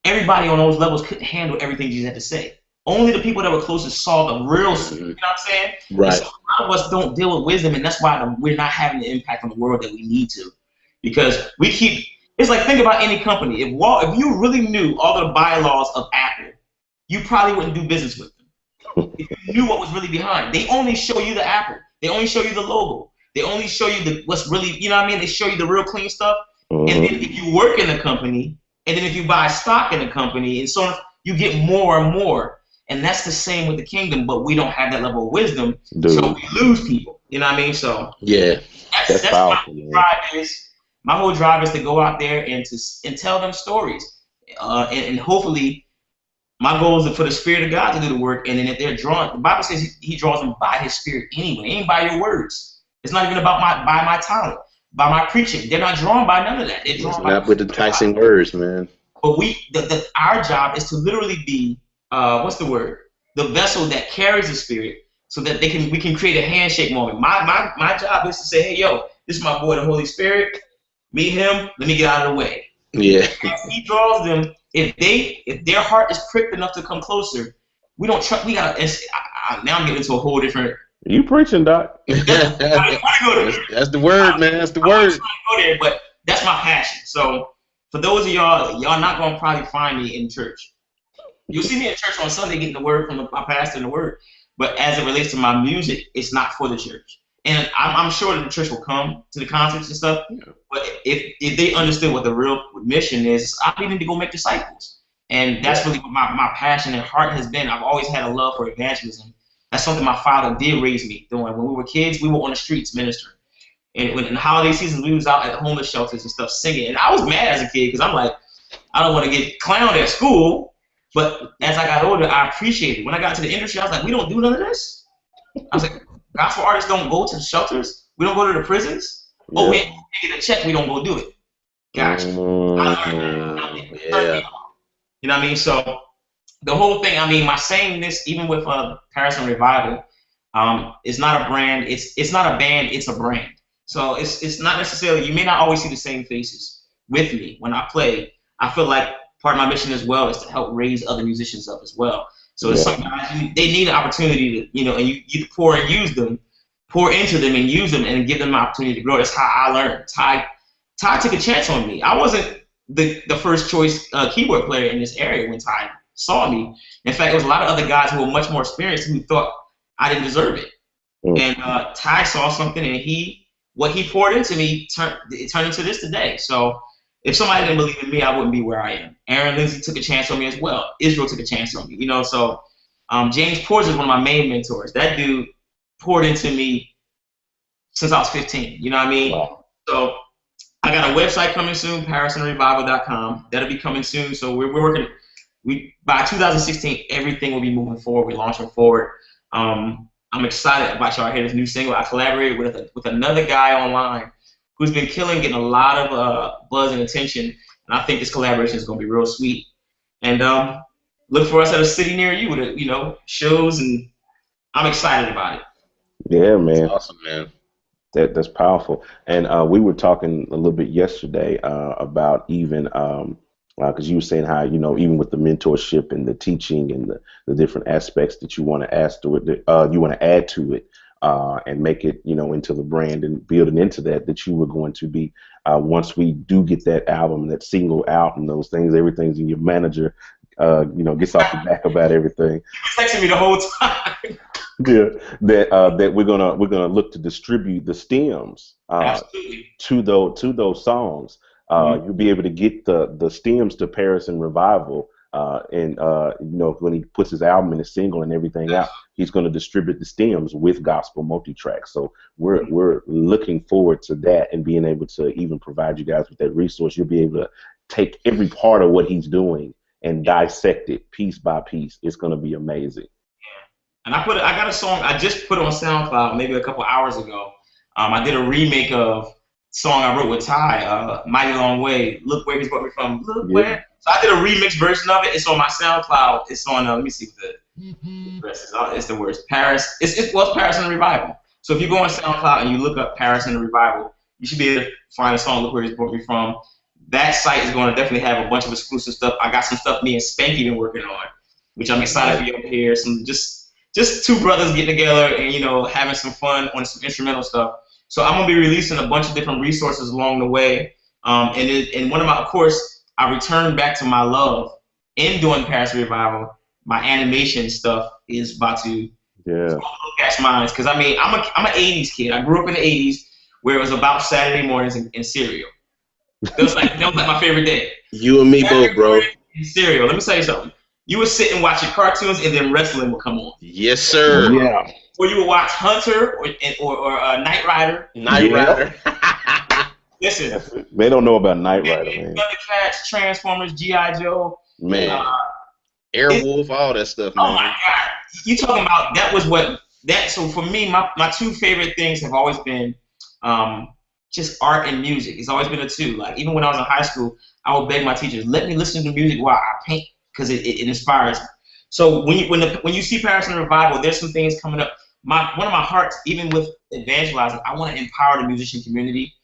Everybody on those levels couldn't handle everything Jesus had to say. Only the people that were closest saw the real stuff. You know what I'm saying? Right. So a lot of us don't deal with wisdom, and that's why we're not having the impact on the world that we need to. Because it's like, think about any company. If you really knew all the bylaws of Apple, you probably wouldn't do business with them. If you knew what was really behind. They only show you the Apple. They only show you the logo. They only show you what's really, you know what I mean? They show you the real clean stuff. And then if you work in the company, and then if you buy stock in the company, and so on, you get more and more. And that's the same with the kingdom, but we don't have that level of wisdom, so we lose people. You know what I mean? So yeah, that's powerful, my drive is. My whole drive is to go out there and tell them stories, and hopefully, my goal is for the Spirit of God to do the work. And then if they're drawn, the Bible says He draws them by His Spirit anyway. It ain't by your words. It's not even about my talent, by my preaching. They're not drawn by none of that. They're drawn by not with enticing words, man. But our job is to literally be what's the word? The vessel that carries the Spirit, so that we can create a handshake moment. My job is to say, hey, yo, this is my boy, the Holy Spirit. Meet him. Let me get out of the way. Yeah. As He draws them, if their heart is pricked enough to come closer, we don't trust. We got. Now I'm getting into a whole different. You preaching, Doc? That's the word, man. That's the word. Go there, but that's my passion. So for those of y'all not gonna probably find me in church. You'll see me in church on Sunday getting the word from my pastor and the word. But as it relates to my music, it's not for the church. And I'm sure that the church will come to the concerts and stuff. Yeah. But if they understood what the real mission is, I need to go make disciples. And that's really what my passion and heart has been. I've always had a love for evangelism. That's something my father did raise me doing. When we were kids, we were on the streets ministering. And in the holiday seasons, we was out at homeless shelters and stuff singing. And I was mad as a kid because I'm like, I don't want to get clowned at school. But as I got older, I appreciated it. When I got to the industry, I was like, we don't do none of this. I was like, gospel artists don't go to the shelters. We don't go to the prisons. Yeah. Oh, we get a check. We don't go do it. Gotcha. Yeah. You know what I mean? So the whole thing, I mean, my saying this, even with Parris Revival, it's not a brand. It's not a band. It's a brand. So it's not necessarily, you may not always see the same faces with me when I play. I feel like part of my mission as well is to help raise other musicians up as well. So it's some guys, they need an opportunity to, and you pour into them and use them and give them an opportunity to grow. That's how I learned. Tye took a chance on me. I wasn't the first choice keyboard player in this area when Tye saw me. In fact, there was a lot of other guys who were much more experienced who thought I didn't deserve it. And Tye saw something, and what he poured into me turned into this today. So if somebody didn't believe in me, I wouldn't be where I am. Lindsey took a chance on me as well. Israel took a chance on me. So James Porter is one of my main mentors. That dude poured into me since I was 15. You know what I mean? Wow. So I got a website coming soon, ParrisandRevival.com. That'll be coming soon. So we're working. By 2016, everything will be moving forward. We're launching forward. I'm excited about y'all hear this new single. I collaborated with another guy online who's been getting a lot of buzz and attention. And I think this collaboration is going to be real sweet. And look for us at a city near you with shows, and I'm excited about it. Yeah, man. That's awesome, man. That's powerful. And we were talking a little bit yesterday about even because you were saying how even with the mentorship and the teaching and the different aspects that you want to add to it, and make it into the brand and building into that you were going to be once we do get that album, that single out, and those things, everything's in your manager gets off the back about everything. He was texting me the whole time. Yeah, that we're gonna look to distribute the stems to those songs. You'll be able to get the stems to Parris and Revival. And when he puts his album and his single and everything out, he's going to distribute the stems with Gospel Multitracks. So we're looking forward to that and being able to even provide you guys with that resource. You'll be able to take every part of what he's doing and dissect it piece by piece. It's going to be amazing. And I got a song I just put on SoundCloud maybe a couple hours ago. I did a remake of a song I wrote with Tye, Mighty Long Way. Look where he's brought me from. Look where. So I did a remix version of it. It's on my SoundCloud. It's on, let me see what the address is. It's the words. Parris. It's Parris and the Revival. So if you go on SoundCloud and you look up Parris and the Revival, you should be able to find a song, Look Where He's Brought Me From. That site is going to definitely have a bunch of exclusive stuff. I got some stuff me and Spanky been working on, which I'm excited for you up here. Some just two brothers getting together and, having some fun on some instrumental stuff. So I'm going to be releasing a bunch of different resources along the way. And one of my, of course, I returned back to my love in doing Parris Revival. My animation stuff is about to catch minds. Because, I'm an 80s kid. I grew up in the 80s where it was about Saturday mornings and cereal. That was like my favorite day. You and me both, bro. And cereal. Let me tell you something. You would sit and watch your cartoons, and then wrestling would come on. Yes, sir. Yeah. Or you would watch Hunter or Knight Rider. Knight Rider. Listen. They don't know about Knight Rider, man. Thundercats, Transformers, G.I. Joe. Man. Airwolf, all that stuff, man. Oh, my God. You talking about so for me, my two favorite things have always been just art and music. It's always been the two. Like, even when I was in high school, I would beg my teachers, let me listen to music while I paint, because it inspires me. So when you see Parris and Revival, there's some things coming up. One of my hearts, even with evangelizing, I want to empower the musician community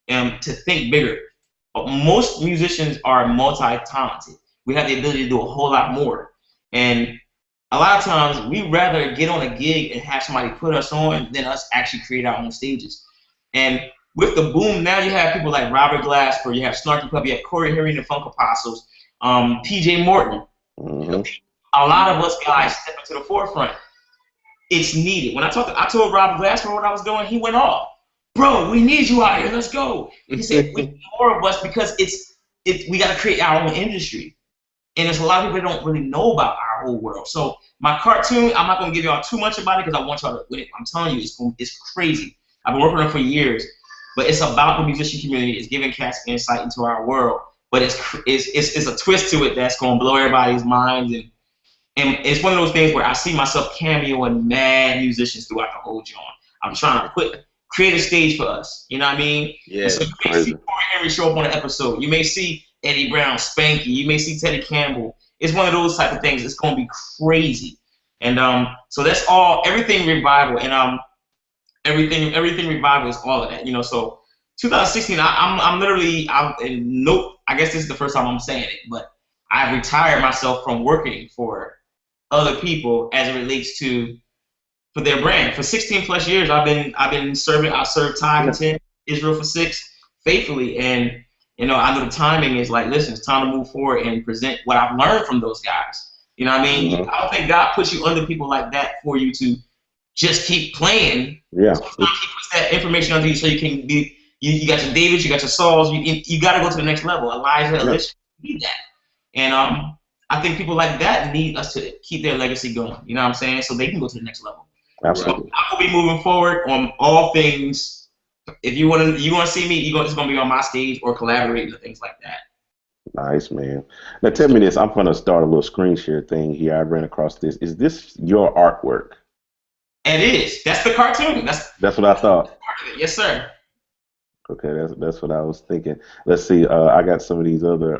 to think bigger. Most musicians are multi-talented. We have the ability to do a whole lot more. And a lot of times, we'd rather get on a gig and have somebody put us on than us actually create our own stages. And with the boom, now you have people like Robert Glasper, you have Snarky Puppy, you have Corey Henry and the Funk Apostles, PJ Morton. Mm-hmm. A lot of us guys step into the forefront. It's needed. When I told Robert Glasper what I was doing, he went off. Bro, we need you out here. Let's go. And he said, we need more of us because we got to create our own industry. And there's a lot of people that don't really know about our whole world. So my cartoon, I'm not going to give y'all too much about it because I want y'all to win it. I'm telling you, it's crazy. I've been working on it for years. But it's about the musician community. It's giving cats insight into our world. But it's a twist to it that's going to blow everybody's minds. And it's one of those things where I see myself cameoing mad musicians throughout the whole joint. I'm trying to create a stage for us. You know what I mean? Yeah. So you may see Corey Henry show up on an episode. You may see Eddie Brown, Spanky. You may see Teddy Campbell. It's one of those type of things. It's going to be crazy. And so that's all. Everything Revival and everything Revival is all of that. So 2016. I'm literally. I guess this is the first time I'm saying it, but I've retired myself from working for other people as it relates to for their brand. For 16 plus years, I've been serving. I served Tye for 10, Israel for 6, faithfully, and I know the timing is like, listen, it's time to move forward and present what I've learned from those guys. You know what I mean? Mm-hmm. I don't think God puts you under people like that for you to just keep playing. Yeah. So he puts that information under you so you can be. You got your Davids, you got your Sauls. You got to go to the next level. Elijah, Elisha, you need that. And I think people like that need us to keep their legacy going. You know what I'm saying? So they can go to the next level. Absolutely. So I will be moving forward on all things. If you want to see me, it's going to be on my stage or collaborating and things like that. Nice, man. Now tell me this. I'm going to start a little screen share thing here. I ran across this. Is this your artwork? It is. That's the cartoon. That's what I thought. Yes, sir. Okay, that's what I was thinking. Let's see. I got some of these other.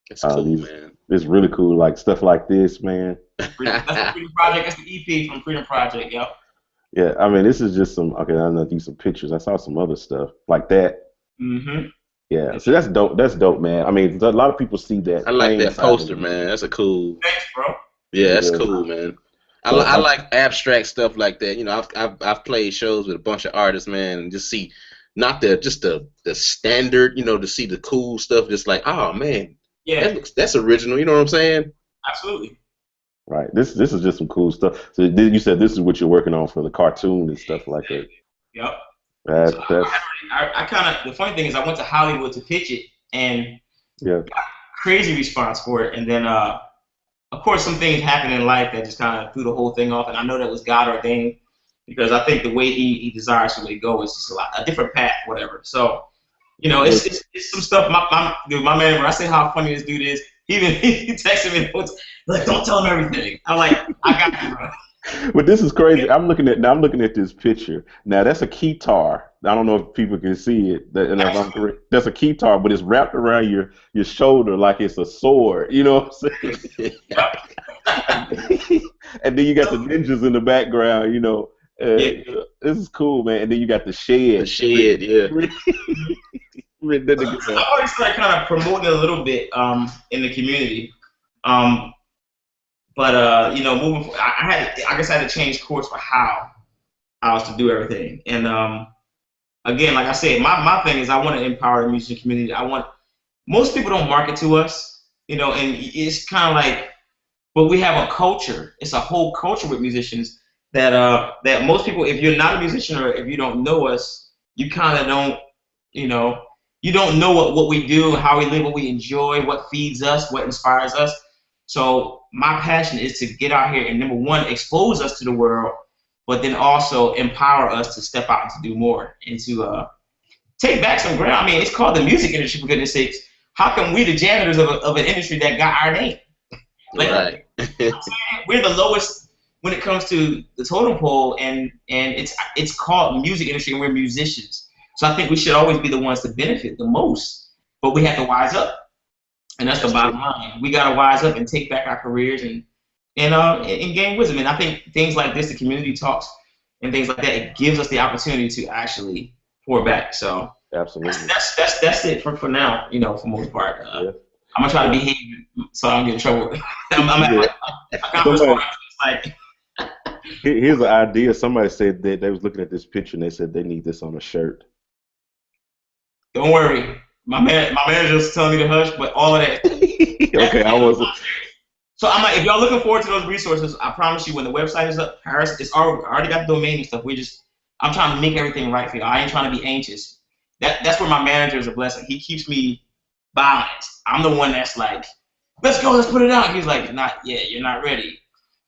It's cool, man. It's really cool, like stuff like this, man. That's the Freedom Project. That's the EP from Freedom Project, yep. Yeah, I mean, this is just some. Okay, I'm gonna do some pictures. I saw some other stuff like that. Mhm. Yeah, so that's dope. That's dope, man. I mean, a lot of people see that. I like that poster, man. That's a cool. Thanks, bro. Yeah, that's cool, man. I like abstract stuff like that. I've played shows with a bunch of artists, man, and just see not the standard, to see the cool stuff. Just like, oh man, yeah, that's original. You know what I'm saying? Absolutely. Right. This is just some cool stuff. So you said this is what you're working on for the cartoon and stuff like that. Yep. I kind of. The funny thing is, I went to Hollywood to pitch it, and Yeah. crazy response for it. And then, of course, some things happened in life that just kind of threw the whole thing off. And I know that was God ordained, because I think the way He desires for me to go is just a different path, whatever. So, you know, it's some stuff. My man, when I say how funny this dude is, he texted me like, "Don't tell him everything." I'm like, "I got you, bro." But this is crazy. I'm looking at this picture. Now that's a keytar. I don't know if people can see it. And if I'm correct, that's a keytar, but it's wrapped around your shoulder like it's a sword. You know what I'm saying? And then you got the ninjas in the background. You know, this is cool, man. And then you got the shed. The shed, yeah. I already started kind of promoting it a little bit in the community. But you know, moving forward, I guess I had to change course for how I was to do everything. And again, like I said, my thing is I want to empower the music community. Most people don't market to us, you know, and it's kind of like, but we have a culture. It's a whole culture with musicians that most people, if you're not a musician or if you don't know us, you kind of don't, you know, you don't know what we do, how we live, what we enjoy, what feeds us, what inspires us. So my passion is to get out here and, number one, expose us to the world, but then also empower us to step out and to do more and to take back some ground. I mean, it's called the music industry, for goodness sakes. How come we the janitors of an industry that got our name? Like, right. We're the lowest when it comes to the totem pole, and it's called music industry, and we're musicians. So I think we should always be the ones to benefit the most, but we have to wise up. And that's the bottom line. We gotta wise up and take back our careers and gain wisdom. And I think things like this, the community talks and things like that, it gives us the opportunity to actually pour back. So absolutely, that's it for now. You know, for the most part. I'm gonna try to behave so I don't get in trouble. Here's an idea. Somebody said that they was looking at this picture and they said they need this on a shirt. Don't worry. My manager was telling me to hush, but all of that. Okay, I wasn't. So I'm like, if y'all looking forward to those resources, I promise you, when the website is up, Parris, it's already got the domain and stuff. I'm trying to make everything right for you. I ain't trying to be anxious. That's where my manager is a blessing. He keeps me balanced. I'm the one that's like, let's go, let's put it out. He's like, not yet, you're not ready.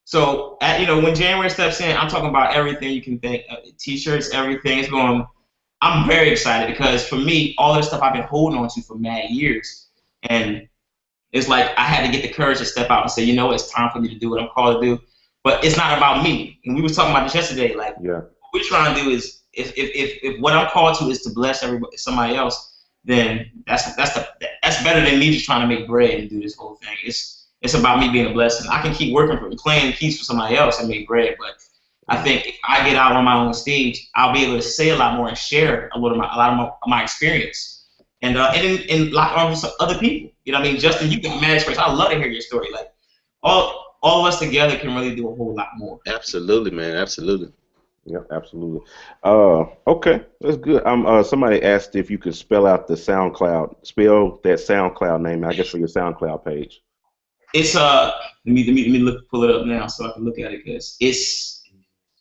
So you know, when January steps in, I'm talking about everything you can think, t-shirts, everything. It's going. I'm very excited because for me, all this stuff I've been holding on to for mad years, and it's like I had to get the courage to step out and say, you know, it's time for me to do what I'm called to do. But it's not about me. And we were talking about this yesterday. Like, what we're trying to do is, if what I'm called to is to bless somebody else, then that's better than me just trying to make bread and do this whole thing. It's about me being a blessing. I can keep working for playing keys for somebody else and make bread, but I think if I get out on my own stage, I'll be able to say a lot more and share a lot of my experience, and lock on with some other people. You know what I mean? Justin, you got mad experience. I'd love to hear your story. Like all of us together can really do a whole lot more. Absolutely, man. Absolutely. Yep, absolutely. Okay, that's good. Somebody asked if you could spell out the SoundCloud. Spell that SoundCloud name, I guess, for your SoundCloud page. It's let me pull it up now so I can look at it, because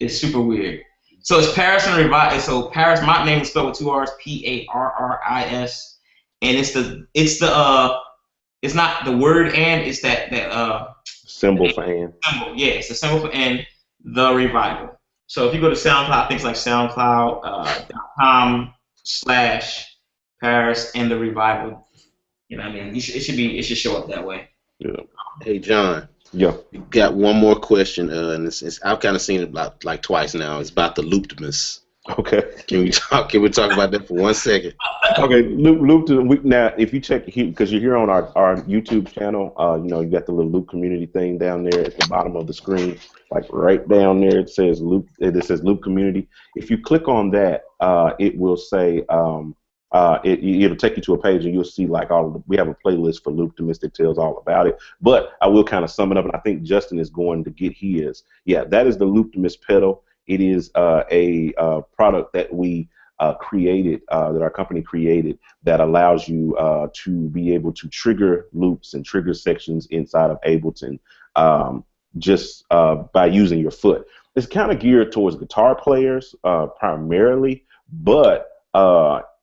it's super weird. So it's Parris and Revival. So Parris, my name is spelled with 2 R's, Parris, and it's not the word and, it's that symbol for and. Symbol, yeah, it's the symbol for and, the Revival. So if you go to SoundCloud, I think it's like SoundCloud.com/Parris and the Revival. You know what I mean? It should show up that way. Yeah. Hey, John. Yeah. You got one more question, and I've kind of seen it about like twice now. It's about the looptimus. Okay. Can we talk about that for 1 second? Okay, loop. Now, if you check here, because you're here on our YouTube channel, you know, you got the little loop community thing down there at the bottom of the screen, like right down there. It says loop. It says loop community. If you click on that, it will say it'll take you to a page and you'll see like we have a playlist for Looptimus that tells all about it. But I will kind of sum it up, and I think Justin is going to get his. Yeah, that is the Looptimus pedal. It is a product that we created, that our company created, that allows you to be able to trigger loops and trigger sections inside of Ableton just by using your foot. It's kind of geared towards guitar players primarily, but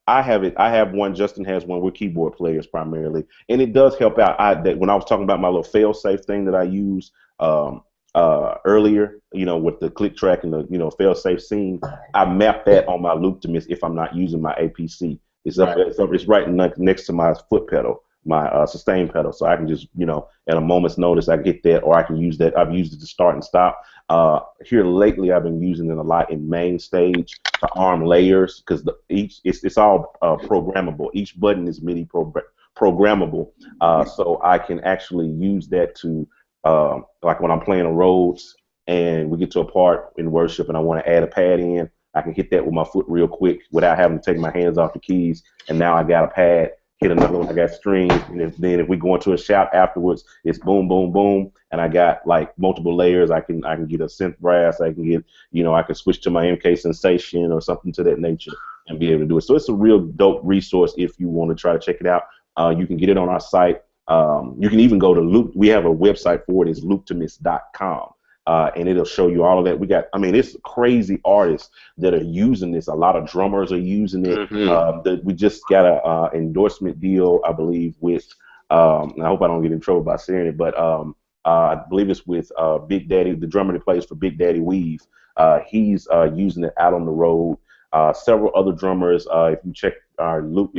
I have it. I have one. Justin has one. We're keyboard players primarily, and it does help out. That when I was talking about my little fail-safe thing that I use earlier, with the click track and the fail-safe scene, I map that on my loop to miss if I'm not using my APC. It's up. Right. It's right next to my foot pedal, my sustain pedal, so I can just at a moment's notice I can hit that, or I can use that. I've used it to start and stop. Here lately, I've been using it a lot in main stage to arm layers, because it's all programmable. Each button is MIDI programmable, so I can actually use that to like when I'm playing a Rhodes and we get to a part in worship and I want to add a pad in, I can hit that with my foot real quick without having to take my hands off the keys, and now I got a pad. Hit another one, I got strings, and then if we go into a shout afterwards, it's boom, boom, boom, and I got like multiple layers. I can get a synth brass, I can get, I can switch to my MK Sensation or something to that nature and be able to do it. So it's a real dope resource if you want to try to check it out. You can get it on our site. You can even go to Loop. We have a website for it. It's looptomiss.com. And it'll show you all of that. It's crazy artists that are using this. A lot of drummers are using it. We just got a endorsement deal, I believe, with, and I hope I don't get in trouble by saying it, but I believe it's with Big Daddy, the drummer that plays for Big Daddy Weave. He's using it out on the road. Several other drummers, if you check our Loop,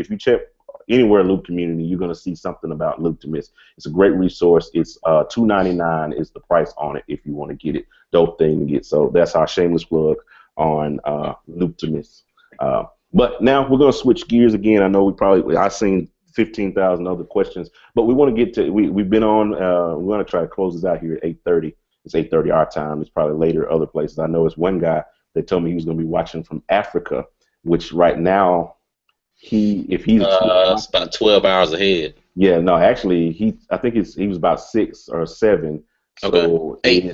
anywhere Loop community, you're going to see something about Loop to Miss. It's a great resource. It's $2.99 is the price on it if you want to get it. Dope thing to get. So that's our shameless plug on Loop to Miss. But now we're going to switch gears again. I know I've seen 15,000 other questions, but we want to get to, we've been on, we're going to try to close this out here at 8:30. It's 8:30 our time. It's probably later other places. I know it's one guy that told me he was going to be watching from Africa, which right now, it's about 12 hours ahead. Yeah, no, actually, I think he was about 6 or 7. So okay. 8.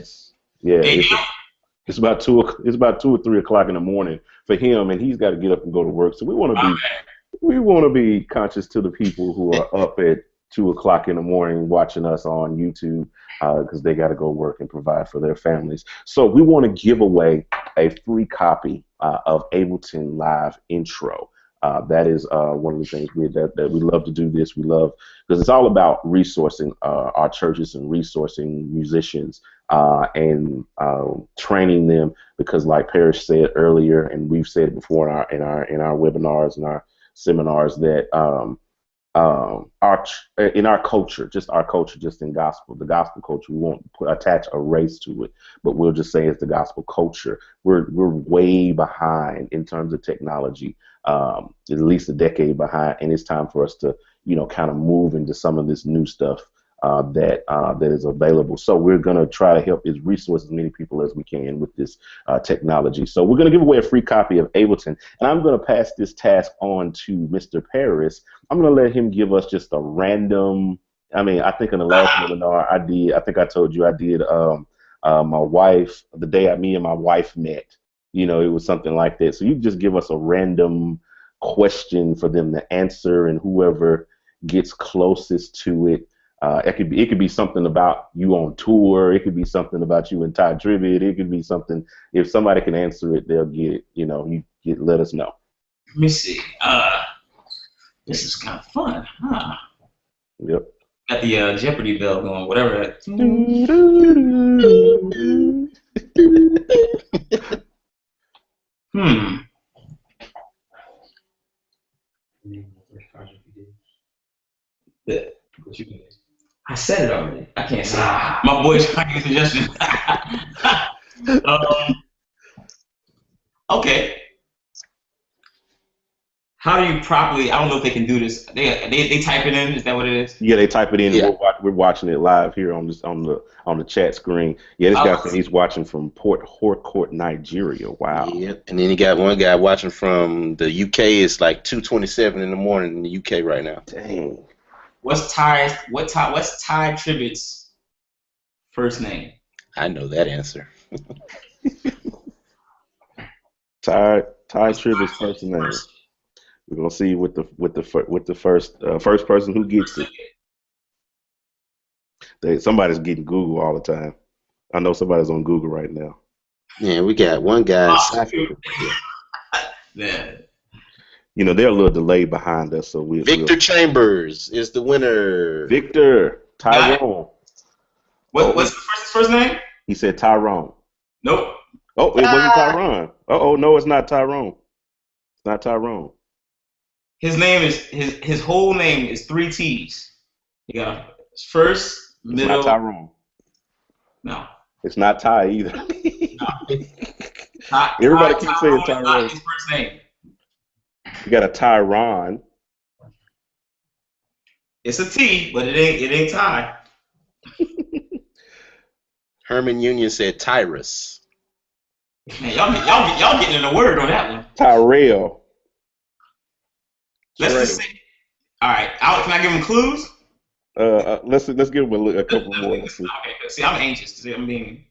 It's about 2 or 3 o'clock in the morning for him, and he's got to get up and go to work. So we want to be conscious to the people who are up at 2 o'clock in the morning watching us on YouTube, because they got to go work and provide for their families. So we want to give away a free copy of Ableton Live Intro. That is one of the things that we love to do this. We love, because it's all about resourcing our churches and resourcing musicians and training them, because like Parrish said earlier, and we've said it before in our webinars and our seminars, that in our culture, just in the gospel culture, we won't attach a race to it, but we'll just say it's the gospel culture. We're way behind in terms of technology, at least a decade behind, and it's time for us to kind of move into some of this new stuff that is available. So we're going to try to help resource as many people as we can with this technology. So we're going to give away a free copy of Ableton, and I'm going to pass this task on to Mr. Parris. I'm going to let him give us just a random, I think in the last webinar I think I told you I did my wife, the day me and my wife met, it was something like that. So you just give us a random question for them to answer, and whoever gets closest to it, it could be something about you on tour. It could be something about you and Tye Tribbett. It could be something. If somebody can answer it, they'll get it. Let us know. Let me see. This is kind of fun, huh? Yep. Got the Jeopardy bell going, whatever. What you did? I said it already. I can't say it. My boy's trying to get suggestions. Okay. How do you properly? I don't know if they can do this. They type it in. Is that what it is? Yeah, they type it in. Yeah. We're watching it live here on the chat screen. Yeah, this guy said he's watching from Port Harcourt, Nigeria. Wow. Yeah, and then you got one guy watching from the UK. It's like 2:27 in the morning in the UK right now. Dang. What's Tye Tribbett's first name? I know that answer. Tye Tribbett's first name. We're gonna see with the first person who gets it. Somebody's getting Google all the time. I know somebody's on Google right now. Yeah, we got one guy. Yeah. You know, they're a little delayed behind us, so Victor Chambers is the winner. Victor Tyrone. What's the first name? He said Tyrone. Nope. Oh, it wasn't Tyrone. No, it's not Tyrone. It's not Tyrone. His name is his whole name is 3 T's. You got first, middle. It's not Tyrone. No. It's not Ty either. No. Everybody keeps saying Tyrone. Not his first name. You got a Tyron. It's a T, but it ain't Ty. Herman Union said Tyrus. Man, y'all getting in a word on that one. Tyrell. Let's just say. All right, can I give him clues? Let's give him a couple more. Let's see. Okay, see, I'm anxious. See, I'm being.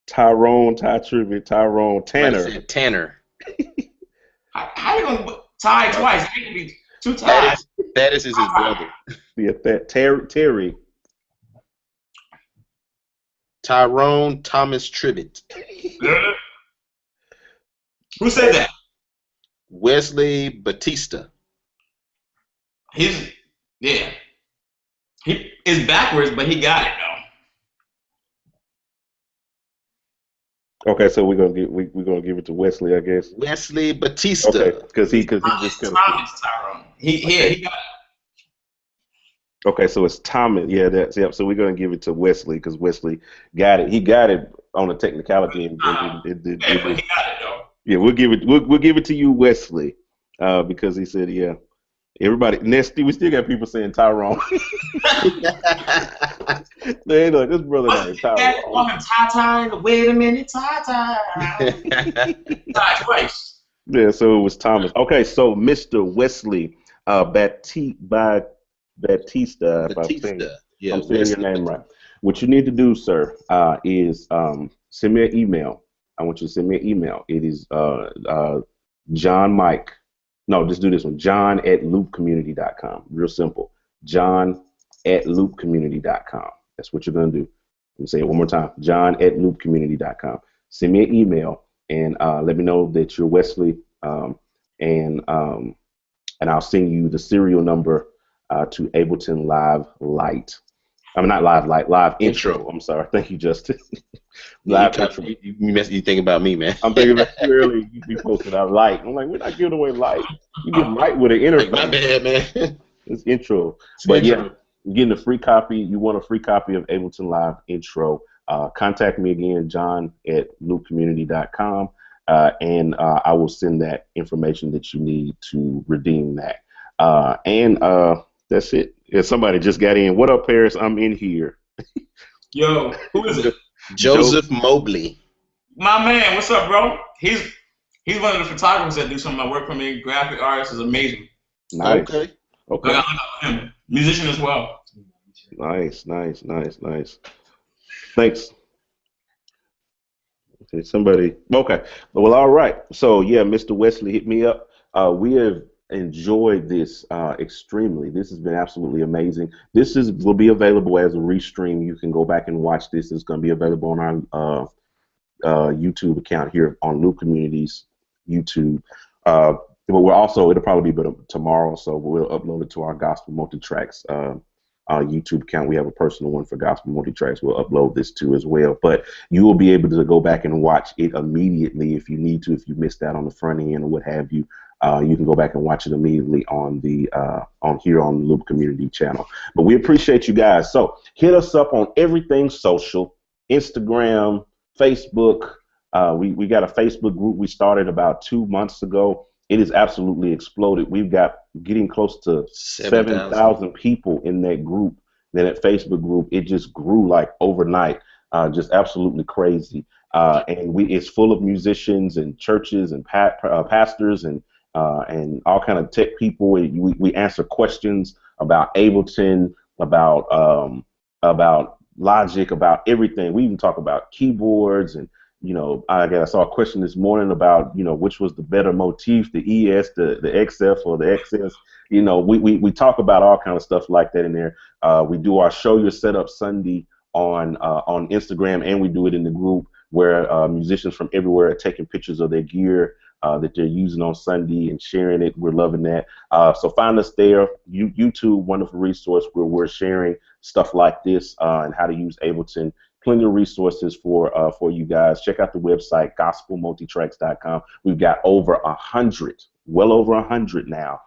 Tyrone, Tye Tribbett, Tyrone, Tanner. Tanner. How you gonna tie twice? It can be 2 ties. That is his brother. Yeah, Terry. Tyrone Thomas Tribbett. Who said that? Wesley Batista. He is backwards, but he got it though. Okay, so we're gonna give it to Wesley, I guess. Wesley Batista. Okay, because he just Thomas Tyrone. He got it. Okay, so it's Thomas. Yeah, so we're gonna give it to Wesley because Wesley got it. He got it on a technicality. But he got it though. Yeah, we'll give it to you, Wesley, because he said, yeah. Everybody, Nesty, we still got people saying Tyrone. They look, this brother named Tyrone. Ty, wait a minute, Ty. Ty twice. Yeah, so it was Thomas. Okay, so Mr. Wesley Batista, if I'm saying your name right. What you need to do, sir, is send me an email. I want you to send me an email. It is John Mike. No, just do this one. John@loopcommunity.com. Real simple. John@loopcommunity.com. That's what you're going to do. Let me say it one more time. John@loopcommunity.com. Send me an email and let me know that you're Wesley, and I'll send you the serial number to Ableton Live Lite. I mean, not Live Lite, Live Intro. I'm sorry. Thank you, Justin. Live Intro. You think about me, man. I'm thinking about you earlier. You be posting out Light. I'm like, we're not giving away Light. You get Light with an interface. My bad, man. It's intro. But yeah, getting a free copy. You want a free copy of Ableton Live Intro. Contact me again, John@loopcommunity.com, and I will send that information that you need to redeem that. And that's it. Yeah, somebody just got in. What up, Parris? I'm in here. Yo, who is it? Joseph Mobley. My man, what's up, bro? He's one of the photographers that do some of my work for me. Graphic artist is amazing. Nice. Okay. I hung out with him. Musician as well. Nice. Thanks. Okay, somebody. Okay. Well, all right. So yeah, Mr. Wesley, hit me up. We have enjoyed this extremely. This has been absolutely amazing. This will be available as a restream. You can go back and watch this. It's going to be available on our YouTube account here on Loop Community's YouTube. But it'll probably be tomorrow, so we'll upload it to our Gospel Multitracks YouTube account. We have a personal one for Gospel Multitracks. We'll upload this too as well. But you will be able to go back and watch it immediately if you need to. If you missed that on the front end or what have you, you can go back and watch it immediately on the on the Loop Community channel. But we appreciate you guys. So hit us up on everything social: Instagram, Facebook. We got a Facebook group we started about 2 months ago. It is absolutely exploded. We've got getting close to 7,000 people in that group. Then that Facebook group, it just grew like overnight, just absolutely crazy. And it's full of musicians and churches and pastors and all kind of tech people. We answer questions about Ableton, about Logic, about everything. We even talk about keyboards and. I saw a question this morning about, which was the better motif, the ES, the XF, or the XS. We talk about all kind of stuff like that in there. We do our Show Your Setup Sunday on Instagram, and we do it in the group where musicians from everywhere are taking pictures of their gear that they're using on Sunday and sharing it. We're loving that. So find us there. YouTube, wonderful resource where we're sharing stuff like this and how to use Ableton. Plenty of resources for you guys. Check out the website, gospelmultitracks.com. We've got over 100, well over 100 now.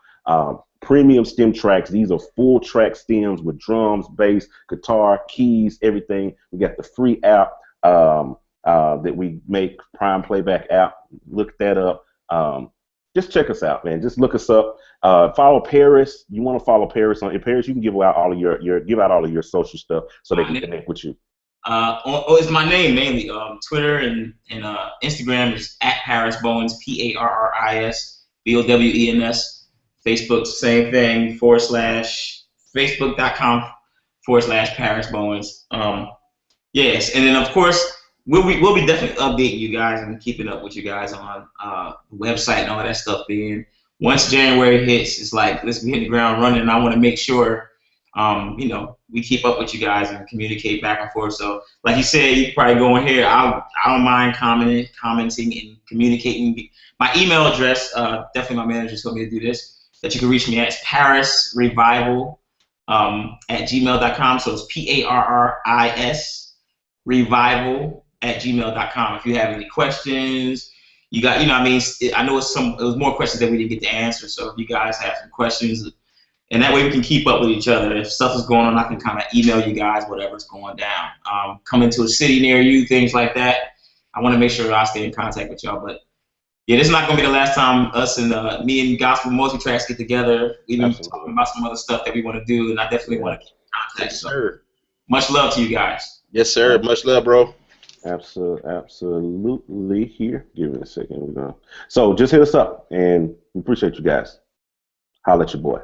Premium stem tracks. These are full track stems with drums, bass, guitar, keys, everything. We got the free app that we make, Prime Playback app. Look that up. Just check us out, man. Just look us up. Follow Parris. You want to follow Parris on Parris? You can give out all of your social stuff so they can connect with you. It's my name mainly. Twitter and Instagram is at Parris Bowens, PARRIS BOWENS. Facebook, same thing, facebook.com/Parris Bowens. Yes, and then of course we'll be definitely updating you guys and keeping up with you guys on the website and all that stuff. Being once January hits, it's like let's hit the ground running. And I want to make sure we keep up with you guys and communicate back and forth. So like you said, you probably go in here. I don't mind commenting and communicating. My email address, definitely my manager told me to do this. That you can reach me at ParrisRevival @gmail.com. So it's PARRIS revival @gmail.com. If you have any questions, you got, I know it was more questions that we didn't get to answer. So if you guys have some questions, and that way we can keep up with each other. If stuff is going on, I can kind of email you guys whatever's going down. Coming to a city near you, things like that. I want to make sure I stay in contact with y'all, but. Yeah, this is not going to be the last time us and me and Gospel Multitracks get together. We've been talking about some other stuff that we want to do, and I definitely want to keep in contact. Yes, sir. Much love to you guys. Yes, sir. Much love, bro. Absolutely. Here, give me a second. So just hit us up, and we appreciate you guys. Holla at your boy.